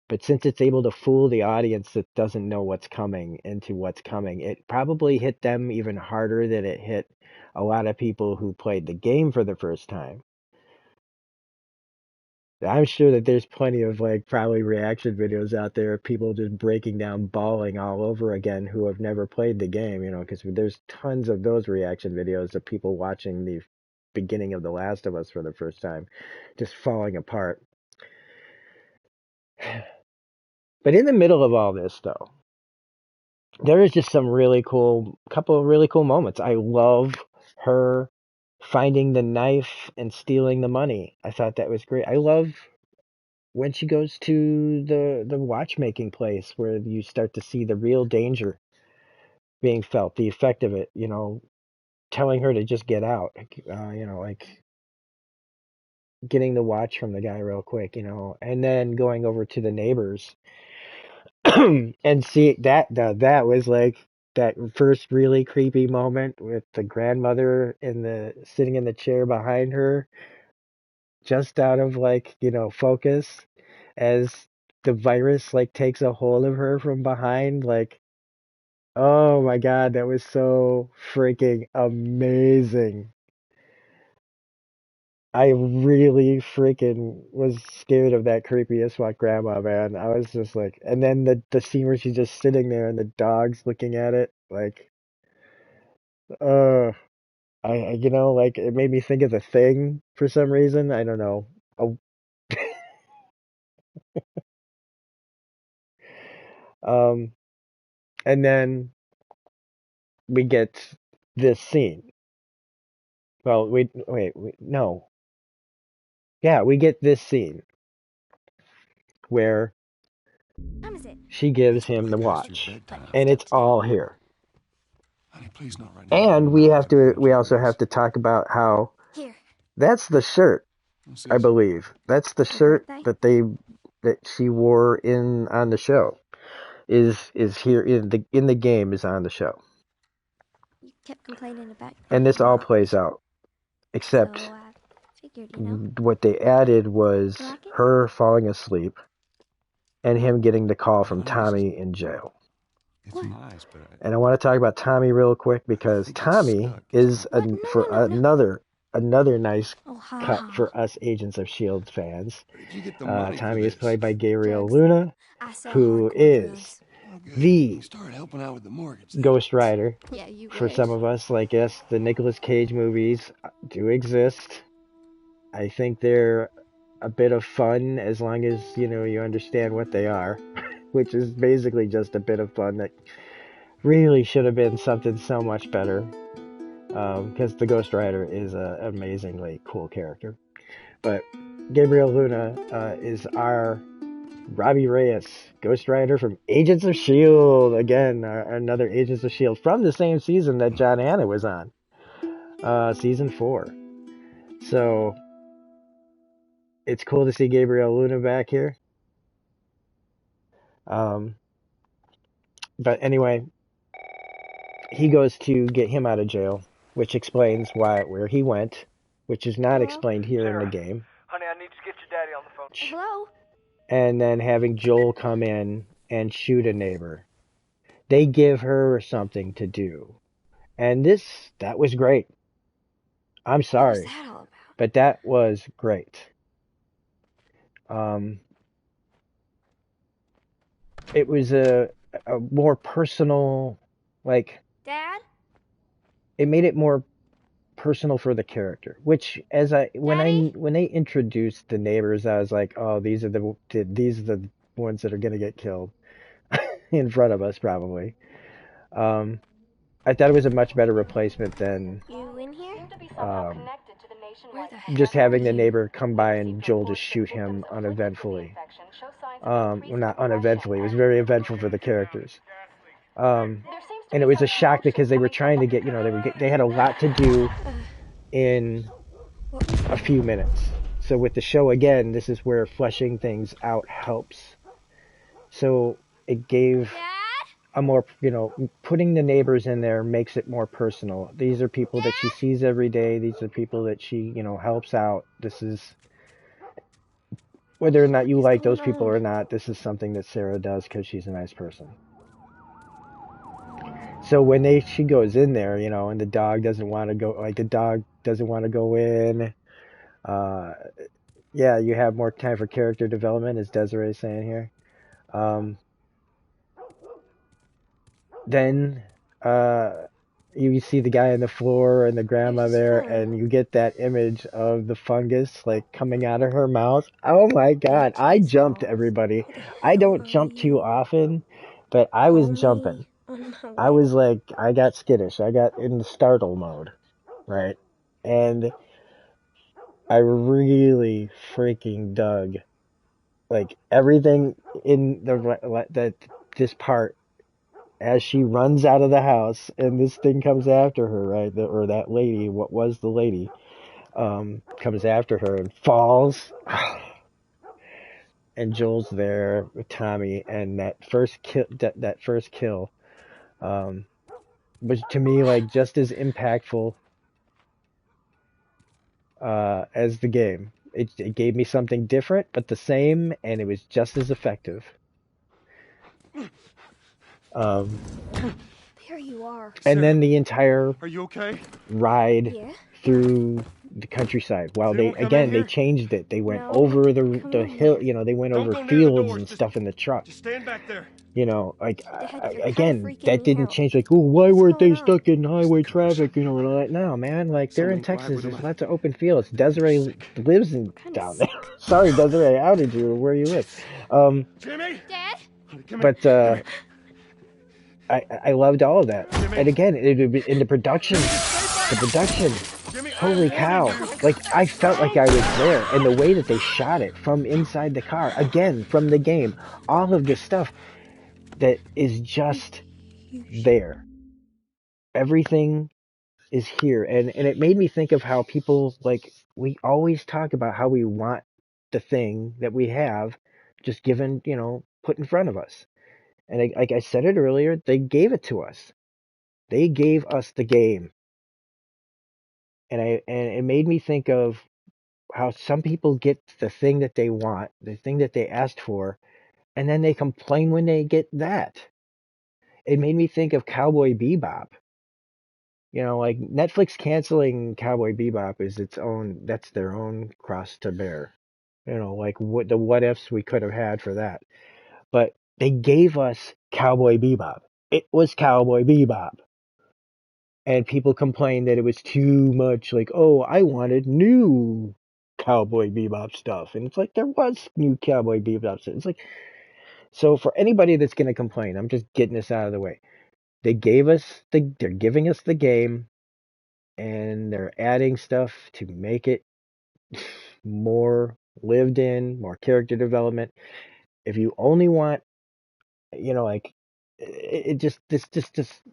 but since it's able to fool the audience that doesn't know what's coming into what's coming, it probably hit them even harder than it hit a lot of people who played the game for the first time. I'm sure that there's plenty of like probably reaction videos out there of people just breaking down, bawling all over again who have never played the game, because there's tons of those reaction videos of people watching the beginning of The Last of Us for the first time, just falling apart. But in the middle of all this, though, there is just couple of really cool moments. I love her finding the knife and stealing the money. I thought that was great. I love when she goes to the watchmaking place where you start to see the real danger being felt, the effect of it, telling her to just get out, like getting the watch from the guy real quick, and then going over to the neighbors and see that was like that first really creepy moment with the grandmother sitting in the chair behind her, just out of like, focus as the virus like takes a hold of her from behind. Like, oh my God, that was so freaking amazing. I really freaking was scared of that creepy as fuck grandma, man. I was just like, and then the scene where she's just sitting there and the dog's looking at it, like, uh, like it made me think of The Thing for some reason. I don't know. Oh, um, and then we get this scene. Well, no. Yeah, we get this scene where Time is it? she gives It's him way the past your watch, bedtime. and it's all here. Honey, please not right now. And I'm not gonna make we you do also this. have to talk about how Here. that's the shirt, What's I this? believe. That's the Your shirt birthday? that she wore on the show. Is here in the game is on the show. You kept complaining about And breaking this all bottles. plays out. So Except I figured, you know. what they added was You like it? her falling asleep and him getting the call But from honey, this is... Tommy in jail. It's What? nice, but And I want to talk about Tommy real quick because think it's Tommy stuck. is What? No, for no, no, no. another nice Oh, ha cut ha. for us Agents of S.H.I.E.L.D. fans. Where did you get the money for Tommy is this? played by Gabriel Drugs. Luna, I sell who hardcore is drugs. Oh, good. the You started helping out with the mortgage then. Ghost Rider. Yeah, you For wish. some of us, like yes, the Nicolas Cage movies do exist. I think they're a bit of fun as long as you understand what they are, which is basically just a bit of fun that really should have been something so much better. Because the Ghost Rider is an amazingly cool character. But Gabriel Luna is our Robbie Reyes, Ghost Rider from Agents of S.H.I.E.L.D. Again, another Agents of S.H.I.E.L.D. from the same season that John Hannah was on, season 4. So it's cool to see Gabriel Luna back here. But anyway, he goes to get him out of jail, which explains where he went, which is not Hello? explained here in the Sarah. game. Honey, I need to get your daddy on the phone. Hello? And then having Joel come in and shoot a neighbor. They give her something to do. And that was great. I'm What was sorry, that all about? but that was great. It was a more personal, like, Dad? it made it more personal for the character, which Daddy? when they introduced the neighbors, I was like, oh, these are the ones that are going to get killed in front of us probably. I thought it was a much better replacement than You in here? um, Where the heck just are having the you? neighbor come by and Joel just shoot him uneventfully. Well, not uneventfully. It was very eventful for the characters. And it was a shock because they were trying to get, they had a lot to do in a few minutes. So with the show, again, this is where fleshing things out helps. So it gave Dad? a more, putting the neighbors in there makes it more personal. These are people that she sees every day. These are people that she, helps out. This is, whether or not you like those people or not, this is something that Sarah does because she's a nice person. So when she goes in there, and the dog doesn't want to go, like the dog doesn't want to go in, yeah, you have more time for character development, as Desiree's saying here. Then you see the guy on the floor and the grandma there, and you get that image of the fungus like coming out of her mouth. Oh my God, I jumped, everybody. I don't jump too often, but I was jumping. I was like, I got skittish. I got in the startle mode, right? And I really freaking dug like everything in this part as she runs out of the house and this thing comes after her, right? Or that lady, what was the lady, comes after her and falls. And Joel's there with Tommy, and that first kill, was to me like just as impactful as the game. It gave me something different, but the same, and it was just as effective. There you are. And then the entire Are you okay? ride Yeah? through the countryside. While Is anyone coming in they here? changed it. They went No, over come the in hill. there. They went Don't over go near the fields doors. and stuff in the truck. Just stand back there. Like Dad, you're kinda again, freaking that me didn't out. change. Like, oh, why What's weren't they going on? stuck in highway traffic? And all that. No, man. Like they're in Someone collide Texas. with There's them. lots of open fields. Desiree Sick. lives Kinda down there. sick. Sorry, Desiree, I outed you where you live. Jimmy! Dad? Come But here. I loved all of that. Jimmy. And again, in the production, Jimmy, holy cow. Like, I felt like I was there. And the way that they shot it from inside the car, again, from the game, all of this stuff that is just there. Everything is here. And it made me think of how people, like, we always talk about how we want the thing that we have just given, put in front of us. And like I said it earlier, they gave it to us. They gave us the game. And it made me think of how some people get the thing that they want, the thing that they asked for, and then they complain when they get that. it made me think of Cowboy Bebop. You know, like Netflix canceling Cowboy Bebop is its own, that's their own cross to bear. You know, like what ifs we could have had for that. But they gave us Cowboy Bebop. It was Cowboy Bebop. And people complained that it was too much like, oh, I wanted new Cowboy Bebop stuff. And it's like, there was new Cowboy Bebop stuff. It's like, so for anybody that's going to complain, I'm just getting this out of the way. They're giving us the game, and they're adding stuff to make it more lived in, more character development. If you only want, you know, like it just this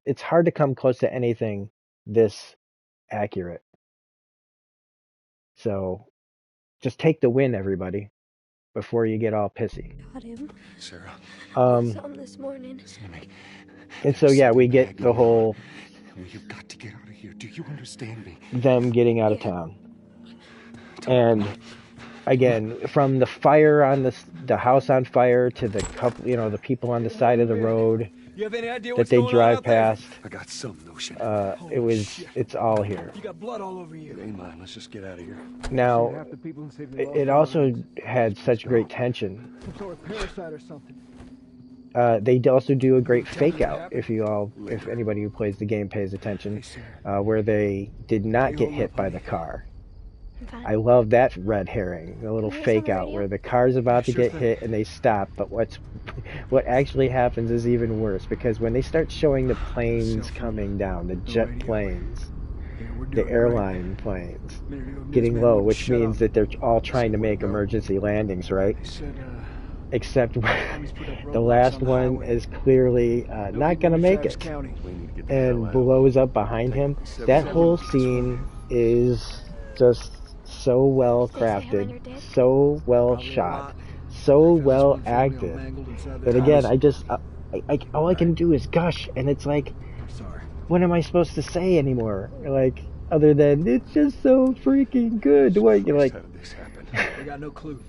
it's hard to come close to anything this accurate. So just take the win, everybody, before you get all pissy. Got him. Sarah, Some this morning. listen to me. And so yeah, we get the whole You've got to get out of here. Do you understand me? them getting out of town. And again, from the fire on the house on fire to the couple, you know, the people on the side of the road You have any idea that what's they going on drive out there? past. I got some notion. It's all here. You got blood all over you. It ain't mine. Let's just get out of here. Now, it also had such great tension. Some sort of parasite or something. They also do a great fake out, if anybody who plays the game pays attention, where they did not get hit by the car. I love that red herring, the little fake out where the car's about to get hit and they stop, but what actually happens is even worse, because when they start showing the planes coming down, the jet planes, the airline planes getting low, which means that they're all trying to make emergency landings, right? Except the last one is clearly not going to make it and blows up behind him. That whole scene is just so well crafted, so well shot, so well acted. But again, all I can do is gush, and it's like, what am I supposed to say anymore? Like, other than it's just so freaking good. What you're like? We got no clue.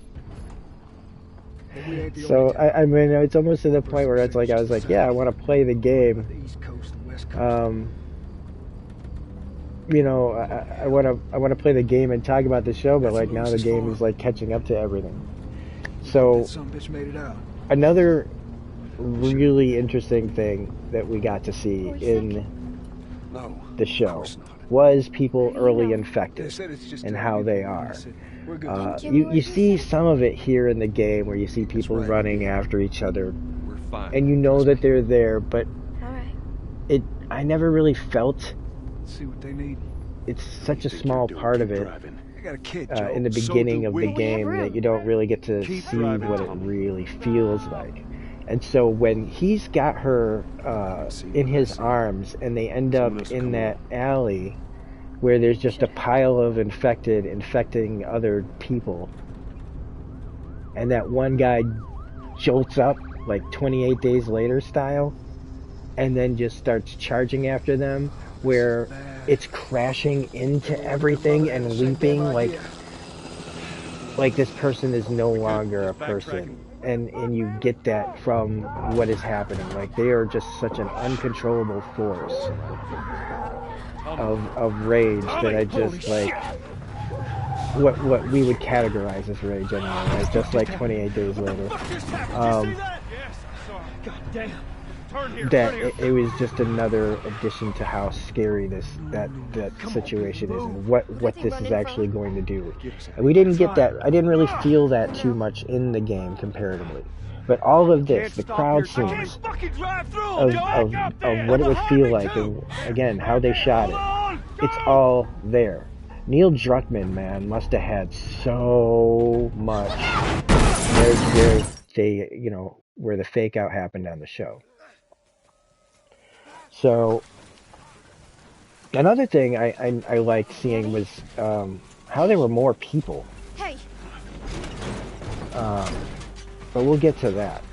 So I mean, it's almost to the point where it's like I was like, yeah, I want to play the game. You know, I want to play the game and talk about the show, but like now the game is like catching up to everything. So another really interesting thing that we got to see in the show was people early infected and how they are. You see some of it here in the game where you see people running after each other, and you know that they're there, but I never really felt it's such a small part of it in the beginning of the game that you don't really get to see what it really feels like. And so when he's got her in his arms and they end up in that alley where there's just a pile of infecting other people, and that one guy jolts up like 28 days later style and then just starts charging after them, where it's crashing into everything and leaping like this person is no longer a person. And you get that from what is happening. Like, they are just such an uncontrollable force of rage that I just like what we would categorize as rage anyway, right? Just like 28 days later. That it was just another addition to how scary that situation is and what this is actually going to do. And we didn't get that. I didn't really feel that too much in the game comparatively. But all of this, the crowd scenes of what it would feel like, and again, how they shot it, it's all there. Neil Druckmann, man, must have had so much where the fake out happened on the show. So another thing I liked seeing was how there were more people. Hey. But we'll get to that.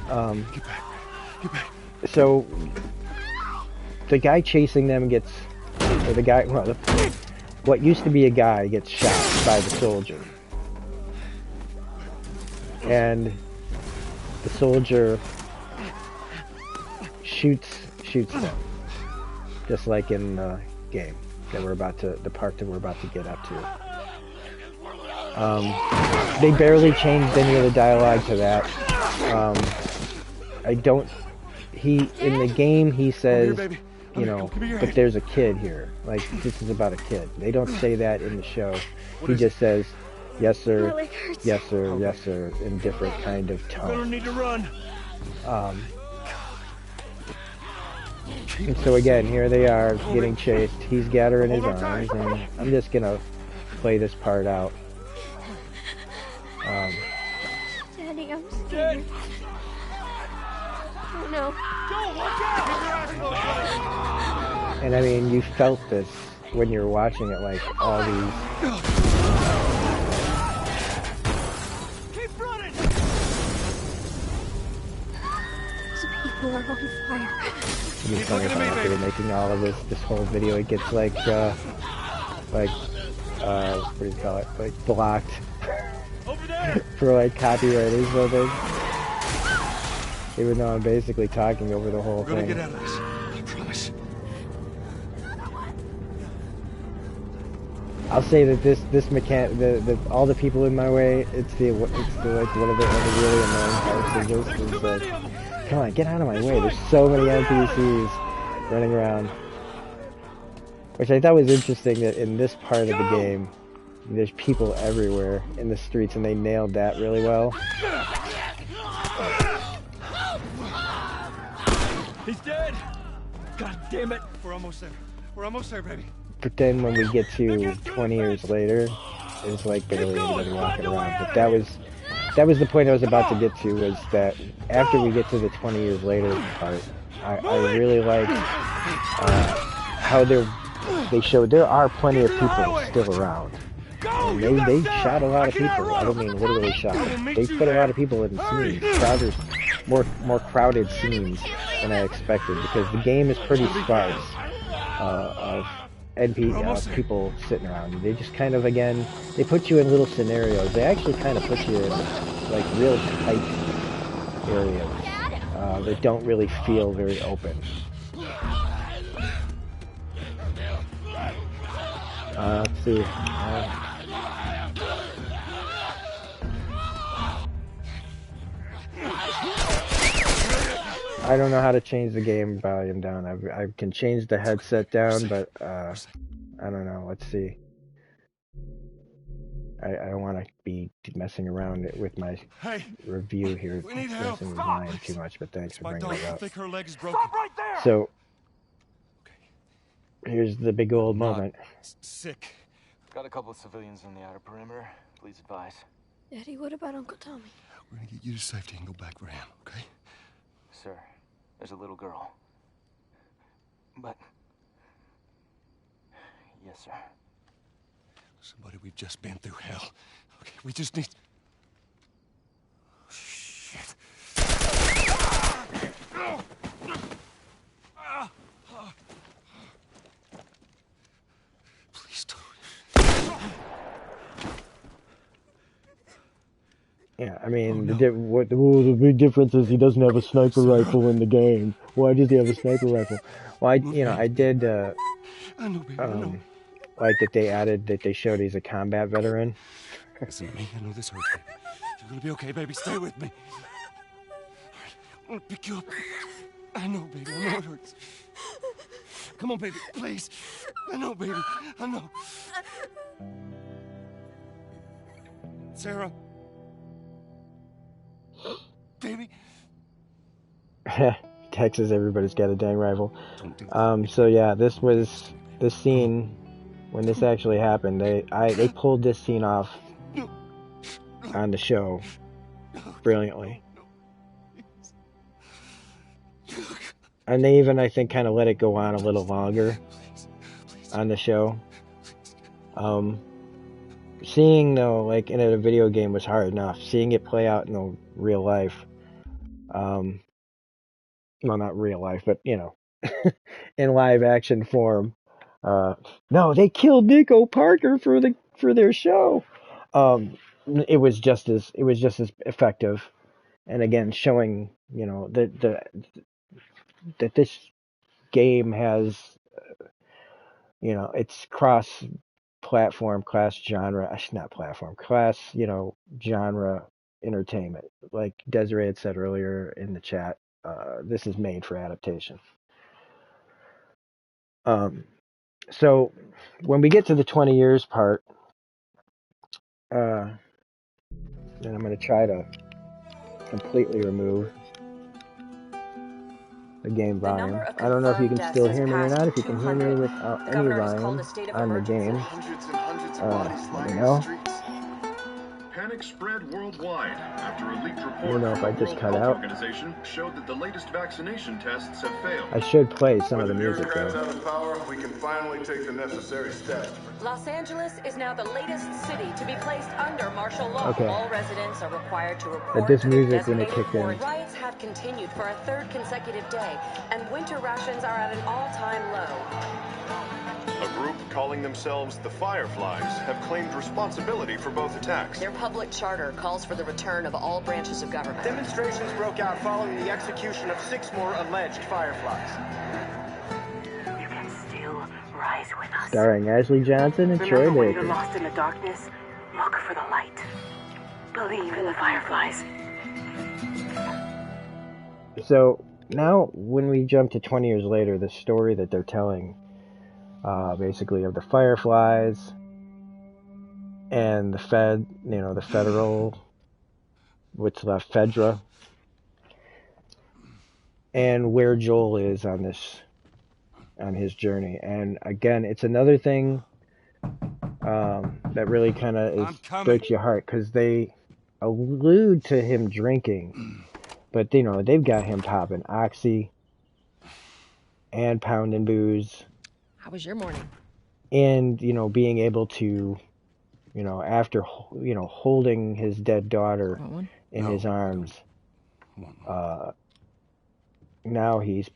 Get back. So the guy chasing them what used to be a guy gets shot by the soldier. And the soldier shoots them, just like in the game that the part that we're about to get up to. They barely changed any of the dialogue to that. In the game he says, you know, but there's a kid here. Like, this is about a kid. They don't say that in the show. He just says, yes sir, yes sir, yes sir, in different kind of tones. Gonna need to run. And so again, here they are getting chased. He's gathering his arms, and I'm just gonna play this part out. Daddy, I'm scared. Oh no. And I mean, you felt this when you're watching it, like all these. Keep running. Those people are on fire. It's funny how after making all of this whole video, it gets like what do you call it? Like blocked for like copyright or something. Even though I'm basically talking over the whole We're gonna thing. get out of this. I promise. I'll say that this all the people in my way, it's the like one of the really annoying parts of this is like, come on, get out of my way. There's so many NPCs running around. Which I thought was interesting that in this part of the game, there's people everywhere in the streets, and they nailed that really well. He's dead. God damn it. We're almost there. We're almost there, baby. But then when we get to 20 years later, there's like barely anybody walking around. But that was the point I was about to get to, was that after we get to the 20 years later part, I really like how they showed there are plenty of people still around. And they shot a lot of people. I don't mean literally shot. They put a lot of people in scenes, more crowded scenes than I expected, because the game is pretty sparse of people sitting around. They just kind of, again, they put you in little scenarios. They actually kind of put you in like real tight areas that don't really feel very open. Let's see. I don't know how to change the game volume down. I can change the headset down, but I don't know. Let's see. I don't want to be messing around with my review here, messing with mine too much. But thanks for bringing it up. I think her leg is broken. Stop right there. So here's the big old moment. Sick. Got a couple of civilians on the outer perimeter. Please advise. Daddy, what about Uncle Tommy? We're gonna get you to safety and go back for him, okay? Sir, there's a little girl. But... Yes, sir. Somebody, we've just been through hell. Okay, we just need... Shit. Please don't. Yeah, I mean, the big difference is he doesn't have a sniper rifle in the game. Why does he have a sniper rifle? Well, I did, I know, baby, I know. like that they showed he's a combat veteran. Listen to me, I know this hurts, baby. You're gonna be okay, baby. Stay with me. All right, I'm gonna pick you up. I know, baby, I know it hurts. Come on, baby, please. I know, baby, I know. Sarah. Baby. Texas, everybody's got a dang rifle. So yeah, this scene, when this actually happened, they pulled this scene off on the show brilliantly. And they even, I think, kind of let it go on a little longer on the show. Seeing, though, like in a video game was hard enough. Seeing it play out in the real life, well, not real life, but, you know, in live action form. No, they killed Nico Parker for their show. It was just as that this game has, it's cross-platform, class, genre entertainment. Like Desiree had said earlier in the chat, this is made for adaptation. So when we get to the 20 years part, and I'm going to try to completely remove the game volume. I don't know if you can still hear me or not. If you can hear me without any volume on the game, let me know. Panic spread worldwide after a leaked report Let me know if I from the just World cut Health out. Organization showed that the latest vaccination tests have failed. I should play some of the With music bureaucrats though. out of power, we can finally take the necessary steps. Los Angeles is now the latest city to be placed under martial law. Okay. All residents are required to But report this to their music, when it designated kicked in, Riots have continued for a third consecutive day, and winter rations are at an all-time low. A group calling themselves the Fireflies have claimed responsibility for both attacks. Their public charter calls for the return of all branches of government. Demonstrations broke out following the execution of 6 more alleged Fireflies. You can still rise with us. starring Ashley Johnson and Troy Remember when you're Baker. lost in the darkness? Look for the light. Believe in the Fireflies. So now, when we jump to 20 years later, the story that they're telling, basically of the Fireflies and the federal, what's left, Fedra, and where Joel is on his journey. And again, it's another thing that really kind of breaks your heart, because they allude to him drinking, but they've got him popping oxy and pounding booze. How was your morning? And being able to, after holding his dead daughter in his arms, now he's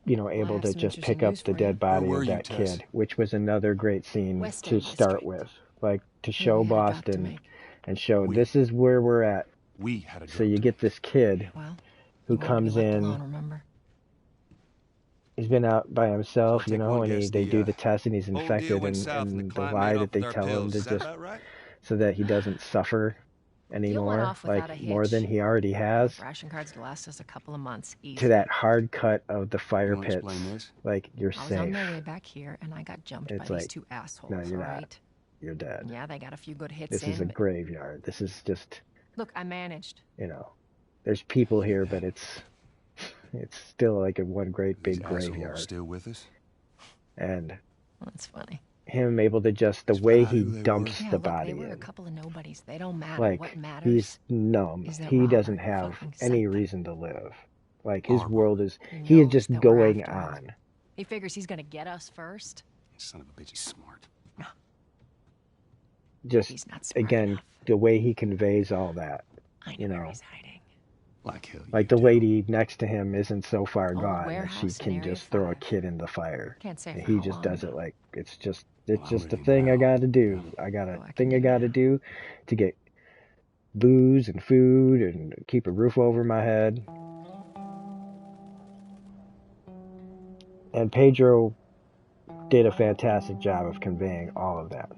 able to just pick up the dead body of that kid, which was another great scene to start with, like to show Boston and show this is where we're at. So you get this kid who comes in. He's been out by himself, and they do the test and he's infected, and the lie that they tell him to just so that he doesn't suffer anymore, like more than he already has. Ration cards to last us a couple of months. Easy. To that hard cut of the fire pits, like you're safe. I was on my way back here and I got jumped by these two assholes. No, you're right? not. You're dead. Yeah, they got a few good hits. This is a graveyard. This is just. Look, I managed. There's people here, but it's still like one great big graveyard. Still with us? And that's funny. Him able to just the way he dumps the body. They were a couple of nobodies. They don't matter. Like, what matters? He's numb. He doesn't have any reason to live. Like his world is. He is just going on. He figures he's gonna get us first. Son of a bitch, he's smart. No. Just he's not smart again enough. The way he conveys all that. I know where he's hiding. Like the lady next to him isn't so far gone that she can just throw a kid in the fire. Can't say and he just does it like it's just a ready thing I gotta do. I gotta do to get booze and food and keep a roof over my head. And Pedro did a fantastic job of conveying all of that.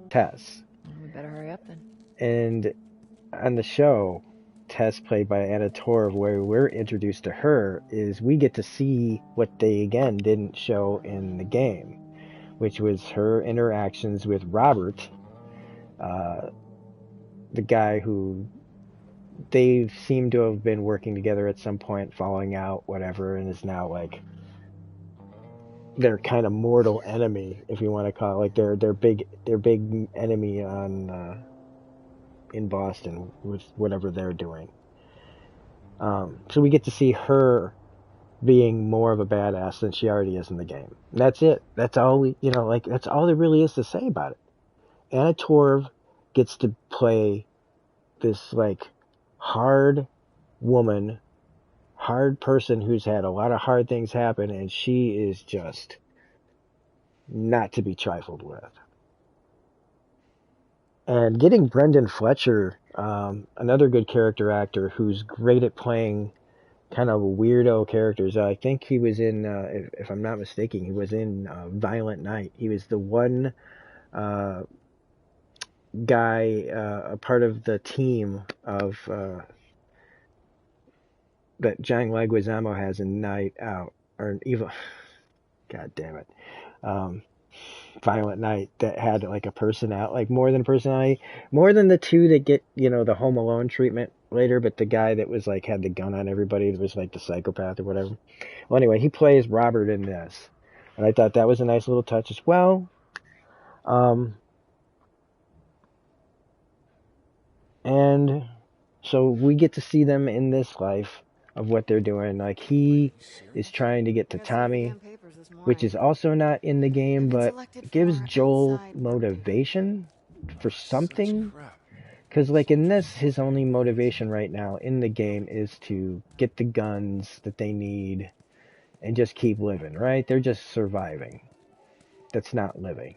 Tess. We better hurry up then. And on the show, Tess, played by Anna Torv, where we're introduced to her, is we get to see what they again didn't show in the game, which was her interactions with Robert, the guy who they seem to have been working together at some point, falling out, whatever, and is now like their kind of mortal enemy, if you want to call it, like their big enemy on in Boston with whatever they're doing. So we get to see her being more of a badass than she already is in the game. And that's it. That's all that's all there really is to say about it. Anna Torv gets to play this like hard woman, hard person who's had a lot of hard things happen, and she is just not to be trifled with. And getting Brendan Fletcher, another good character actor who's great at playing kind of weirdo characters. I think he was in, if I'm not mistaken, he was in Violent Night. He was the one uh, guy, a part of the team of that John Leguizamo has in Night Out, or an Evil. God damn it. Um, Violent Night, that had like a personality, like more than a personality, more than the two that get, the Home Alone treatment later, but the guy that was like had the gun on everybody was like the psychopath or whatever. Well, anyway, he plays Robert in this, and I thought that was a nice little touch as well. And so we get to see them in this life of what they're doing. Like, he is trying to get to Tommy, which is also not in the game, but gives Joel motivation for something. Because, like, in this, his only motivation right now in the game is to get the guns that they need and just keep living, right? They're just surviving. That's not living.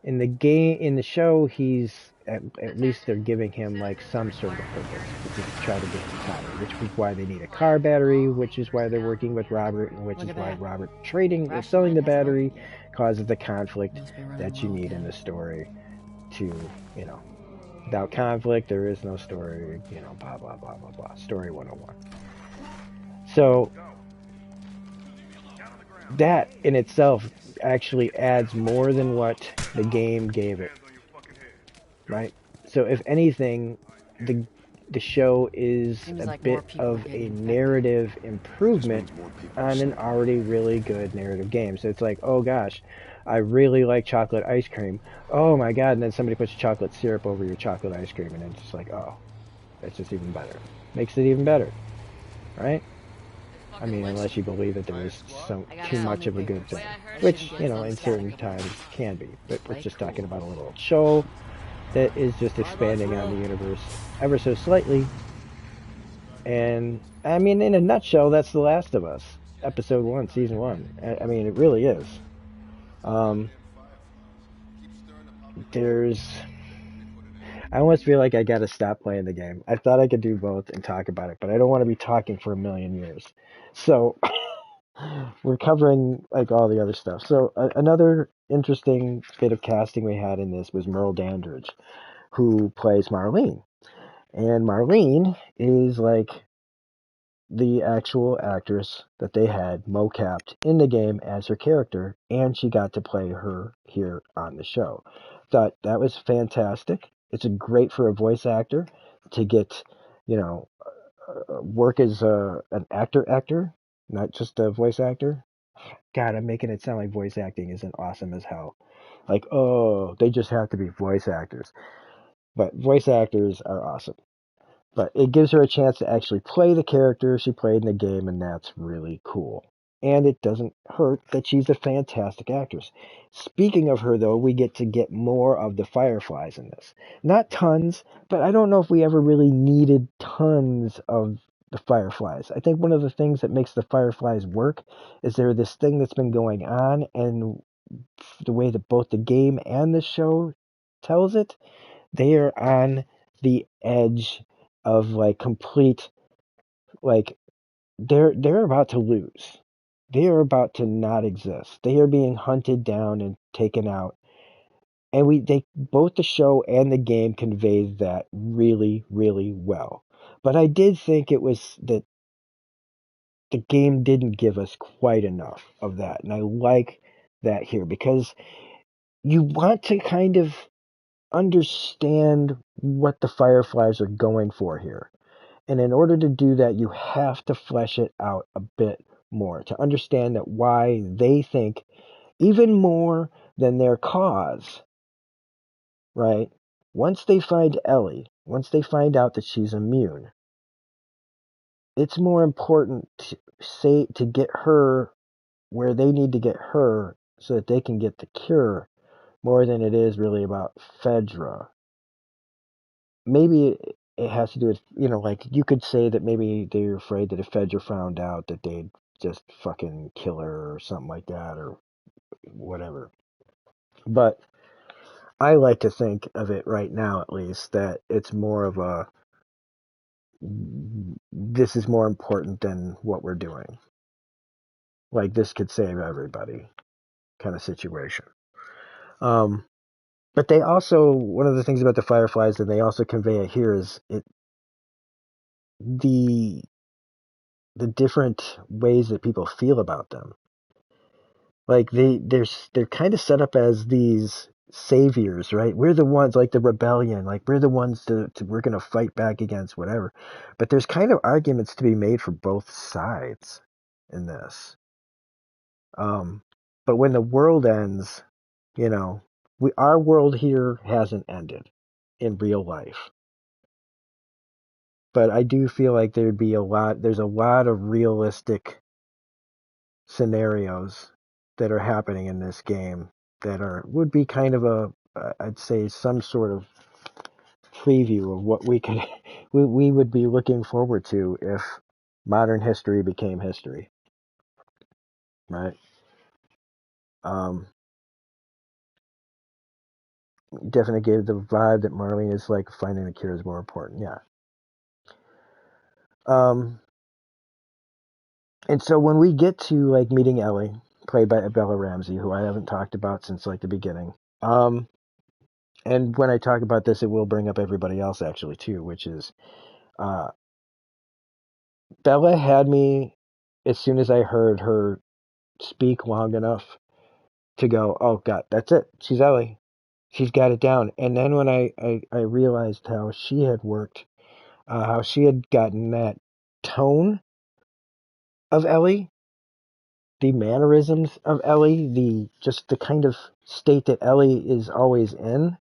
In the game, in the show, he's at least they're giving him like some sort of purpose, which is to try to get to Tommy, which is why they need a car battery, which is why they're working with Robert, and which is why Robert trading or selling the battery causes the conflict that you need in the story to, without conflict there is no story, blah blah blah blah blah. Story 101. So that in itself actually adds more than what the game gave it, right? So if anything, the show is a bit of a narrative improvement on an already really good narrative game. So it's like, oh gosh, I really like chocolate ice cream. Oh my god, and then somebody puts chocolate syrup over your chocolate ice cream, and it's just like, oh, it's just even better. Makes it even better, right? I mean, unless you believe that there is too much of a good thing, which, in certain times can be. But we're just talking about a little show that is just expanding on the universe ever so slightly. And, I mean, in a nutshell, that's The Last of Us, Episode 1, Season 1. I mean, it really is. I almost feel like I gotta stop playing the game. I thought I could do both and talk about it, but I don't want to be talking for a million years. So, we're covering like all the other stuff. So another interesting bit of casting we had in this was Merle Dandridge, who plays Marlene. And Marlene is like the actual actress that they had mocapped in the game as her character, and she got to play her here on the show. Thought that was fantastic. It's great for a voice actor to get, work as an actor, not just a voice actor. God, I'm making it sound like voice acting isn't awesome as hell. Like, oh, they just have to be voice actors. But voice actors are awesome. But it gives her a chance to actually play the character she played in the game, and that's really cool. And it doesn't hurt that she's a fantastic actress. Speaking of her, though, we get more of the Fireflies in this. Not tons, but I don't know if we ever really needed tons of the Fireflies. I think one of the things that makes the Fireflies work is they're this thing that's been going on, and the way that both the game and the show tells it, they are on the edge of like complete, like, they're about to lose. They are about to not exist. They are being hunted down and taken out. And they both the show and the game conveyed that really, really well. But I did think it was that the game didn't give us quite enough of that. And I like that here because you want to kind of understand what the Fireflies are going for here. And in order to do that, you have to flesh it out a bit more to understand that why they think even more than their cause, right? Once they find Ellie, once they find out that she's immune, it's more important to get her where they need to get her so that they can get the cure more than it is really about Fedra. Maybe it has to do with, like you could say that maybe they're afraid that if Fedra found out that they'd just fucking kill her or something like that or whatever. But I like to think of it right now, at least, that it's more of this is more important than what we're doing. Like, this could save everybody kind of situation. But they also, one of the things about the Fireflies that they also convey it here is the different ways that people feel about them. Like they're kind of set up as these saviors, right? We're the ones, like the rebellion, like we're the ones we're going to fight back against whatever. But there's kind of arguments to be made for both sides in this. But when the world ends, you know, our world here hasn't ended in real life. But I do feel like there's a lot of realistic scenarios that are happening in this game that would be kind of I'd say some sort of preview of what we would be looking forward to if modern history became history, right? Definitely gave the vibe that Marlene is like finding the cure is more important, yeah. And so when we get to like meeting Ellie, played by Bella Ramsey, who I haven't talked about since like the beginning, and when I talk about this, it will bring up everybody else actually too, which is Bella had me as soon as I heard her speak long enough to go, oh God, that's it. She's Ellie. She's got it down. And then when I realized how she had worked, how she had gotten that tone of Ellie, the mannerisms of Ellie, just the kind of state that Ellie is always in.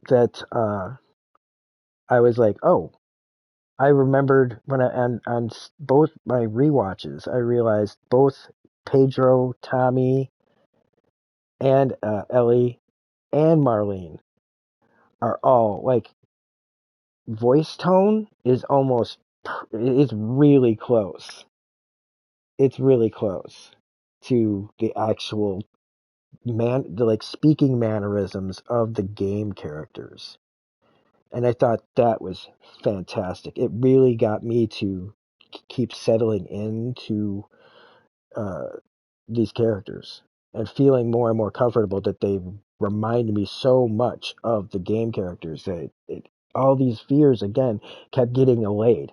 That I was like, oh, I remembered when on both my rewatches, I realized both Pedro, Tommy, and Ellie and Marlene are all like voice tone is almost it's really close. It's really close to the actual the like speaking mannerisms of the game characters. And I thought that was fantastic. It really got me to keep settling into these characters and feeling more and more comfortable that they remind me so much of the game characters that all these fears again kept getting allayed.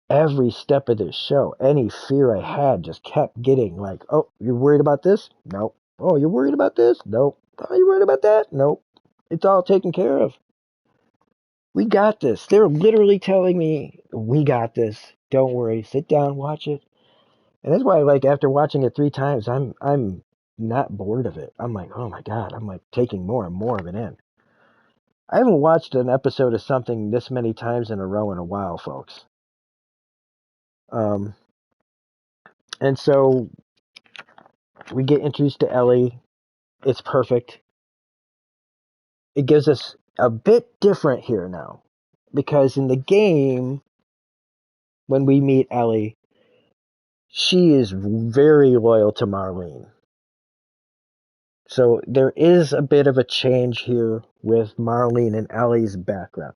Every step of this show, any fear I had just kept getting like, oh, you're worried about this? Nope. Oh, you're worried about this? Nope. Oh, you worried about that? Nope. It's all taken care of. We got this. They're literally telling me, we got this. Don't worry. Sit down, watch it. And that's why, like, after watching it 3 times, I'm not bored of it. I'm like, oh my God, I'm like taking more and more of it in. I haven't watched an episode of something this many times in a row in a while, folks. And so we get introduced to Ellie. It's perfect. It gives us a bit different here now. Because in the game, when we meet Ellie, she is very loyal to Marlene. So there is a bit of a change here with Marlene and Ellie's background.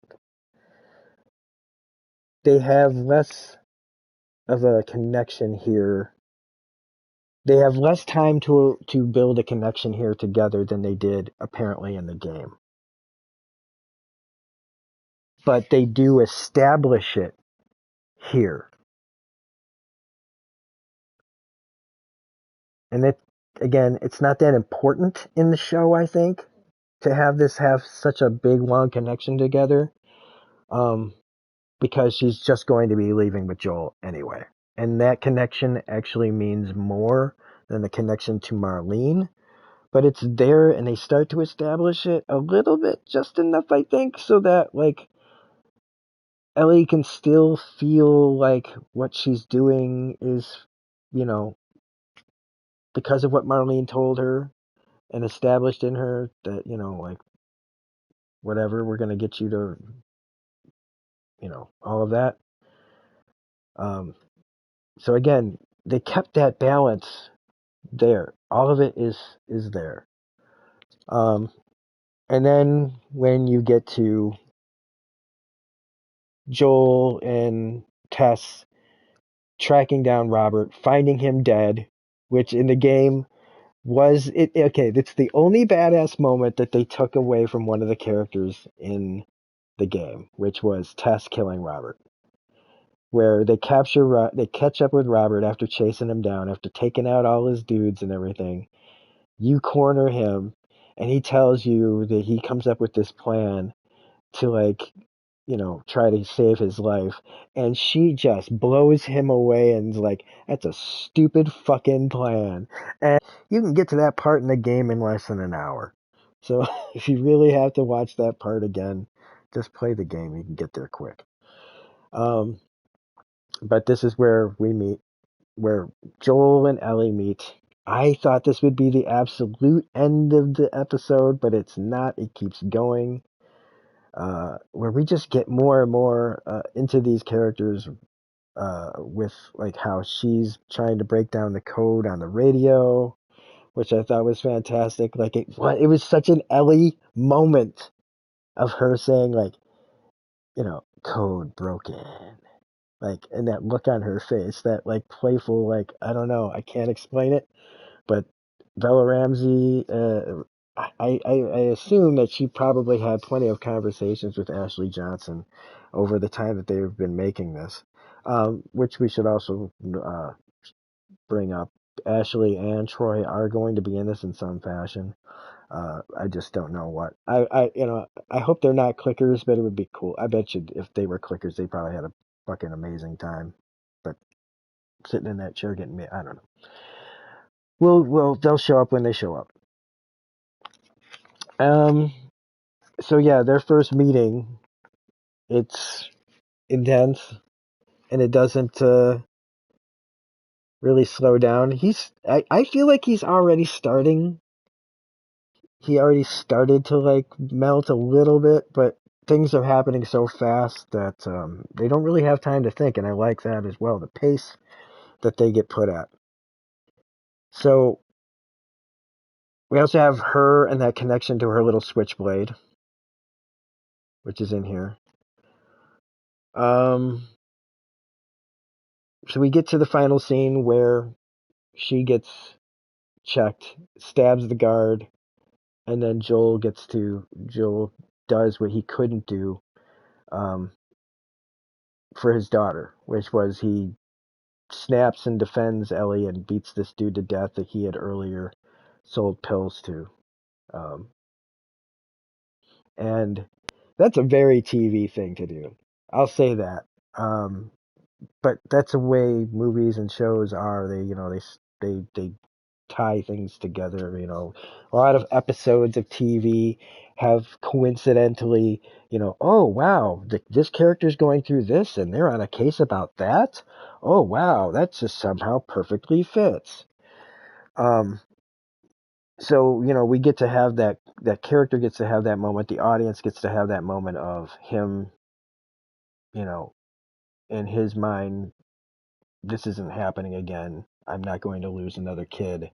They have less of a connection here. They have less time to build a connection here together than they did apparently in the game. But they do establish it here. And it, again, it's not that important in the show, I think, to have such a big, long connection together. Because she's just going to be leaving with Joel anyway. And that connection actually means more than the connection to Marlene. But it's there, and they start to establish it a little bit, just enough, I think, so that, like, Ellie can still feel like what she's doing is, you know, because of what Marlene told her and established in her that, you know, like, whatever, we're going to get you to, you know, all of that. So again, they kept that balance there. All of it is there. And then when you get to Joel and Tess tracking down Robert, finding him dead, which in the game was it okay, it's the only badass moment that they took away from one of the characters in the game, which was Tess killing Robert. Where they catch up with Robert after chasing him down, after taking out all his dudes and everything. You corner him, and he tells you that he comes up with this plan to, like, try to save his life. And she just blows him away and is like, that's a stupid fucking plan. And you can get to that part in the game in less than an hour. So if you really have to watch that part again, just play the game. You can get there quick. But this is where we meet, where Joel and Ellie meet. I thought this would be the absolute end of the episode, but it's not. It keeps going. Where we just get more and more into these characters, with like how she's trying to break down the code on the radio, which I thought was fantastic. Like it was such an Ellie moment of her saying, like, code broken. Like, and that look on her face, that like playful, like, I don't know, I can't explain it, but Bella Ramsey, I assume that she probably had plenty of conversations with Ashley Johnson over the time that they've been making this, which we should also bring up. Ashley and Troy are going to be in this in some fashion. I just don't know what. I hope they're not clickers, but it would be cool. I bet you if they were clickers, they probably had a fucking amazing time. But sitting in that chair getting me, I don't know. Well, they'll show up when they show up. So yeah, their first meeting, it's intense, and it doesn't really slow down. I feel like he's already starting. He already started to like melt a little bit, but things are happening so fast that they don't really have time to think, and I like that as well. The pace that they get put at. So we also have her and that connection to her little switchblade, which is in here. So we get to the final scene where she gets checked, stabs the guard, and then Joel does what he couldn't do for his daughter, which was he snaps and defends Ellie and beats this dude to death that he had earlier sold pills to. And that's a very TV thing to do. I'll say that. But that's the way movies and shows are. They tie things together. A lot of episodes of TV have coincidentally, oh wow, this character's going through this, and they're on a case about that. Oh wow, that just somehow perfectly fits. So we get to have that character gets to have that moment. The audience gets to have that moment of him, in his mind, this isn't happening again. I'm not going to lose another kid.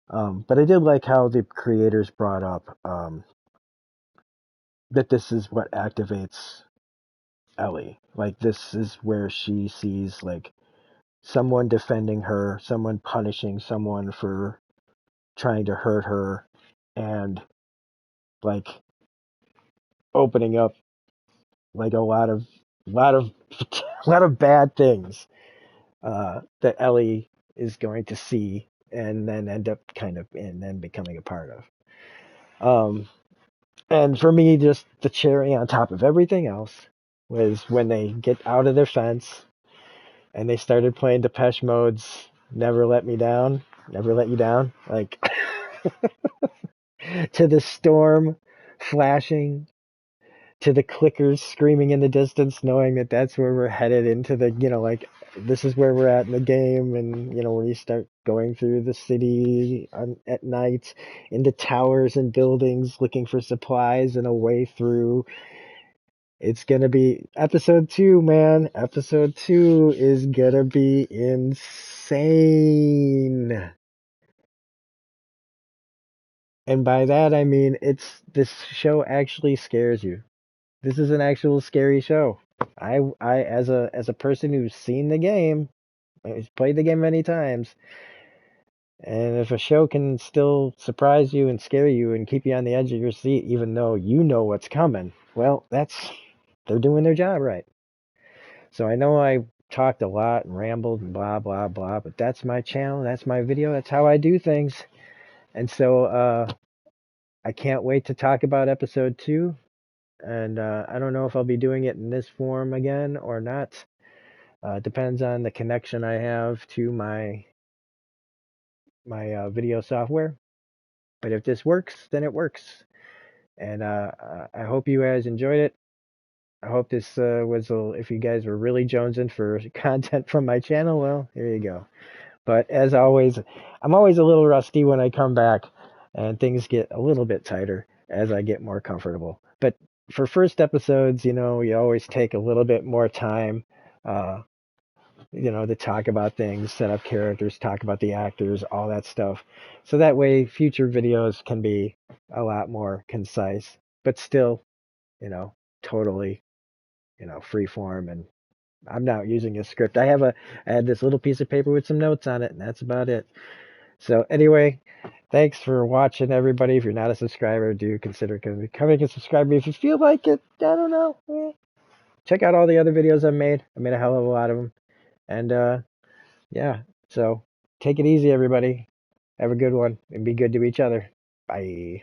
But I did like how the creators brought up that this is what activates Ellie. Like, this is where she sees, like, someone defending her, someone punishing someone for trying to hurt her, and, like, opening up, like, a lot of a lot of bad things that Ellie is going to see and then end up and then becoming a part of. And for me, just the cherry on top of everything else was when they get out of their fence and they started playing Depeche Mode's "Never Let Me Down," "Never Let You Down," like to the storm flashing, to the clickers screaming in the distance, knowing that that's where we're headed into the, like, this is where we're at in the game. And, when you start going through the city at night, into towers and buildings, looking for supplies and a way through, it's going to be episode 2, man. Episode 2 is going to be insane. And by that I mean this show actually scares you. This is an actual scary show. I as a person who's seen the game, who's played the game many times, and if a show can still surprise you and scare you and keep you on the edge of your seat even though you know what's coming, well, they're doing their job right. So I know I talked a lot and rambled and blah blah blah, but that's my channel, that's my video, that's how I do things. And so I can't wait to talk about episode 2. And I don't know if I'll be doing it in this form again or not. Depends on the connection I have to my video software. But if this works, then it works. And I hope you guys enjoyed it. I hope this if you guys were really jonesing for content from my channel, well, here you go. But as always, I'm always a little rusty when I come back, and things get a little bit tighter as I get more comfortable. But for first episodes, you always take a little bit more time, uh, to talk about things, set up characters, talk about the actors, all that stuff. So that way, future videos can be a lot more concise, but still, totally, free form. And I'm not using a script. I had this little piece of paper with some notes on it, and that's about it. So anyway, thanks for watching, everybody. If you're not a subscriber, do consider becoming a subscriber if you feel like it. I don't know. Check out all the other videos I made. I made a hell of a lot of them. And yeah, so take it easy, everybody. Have a good one and be good to each other. Bye.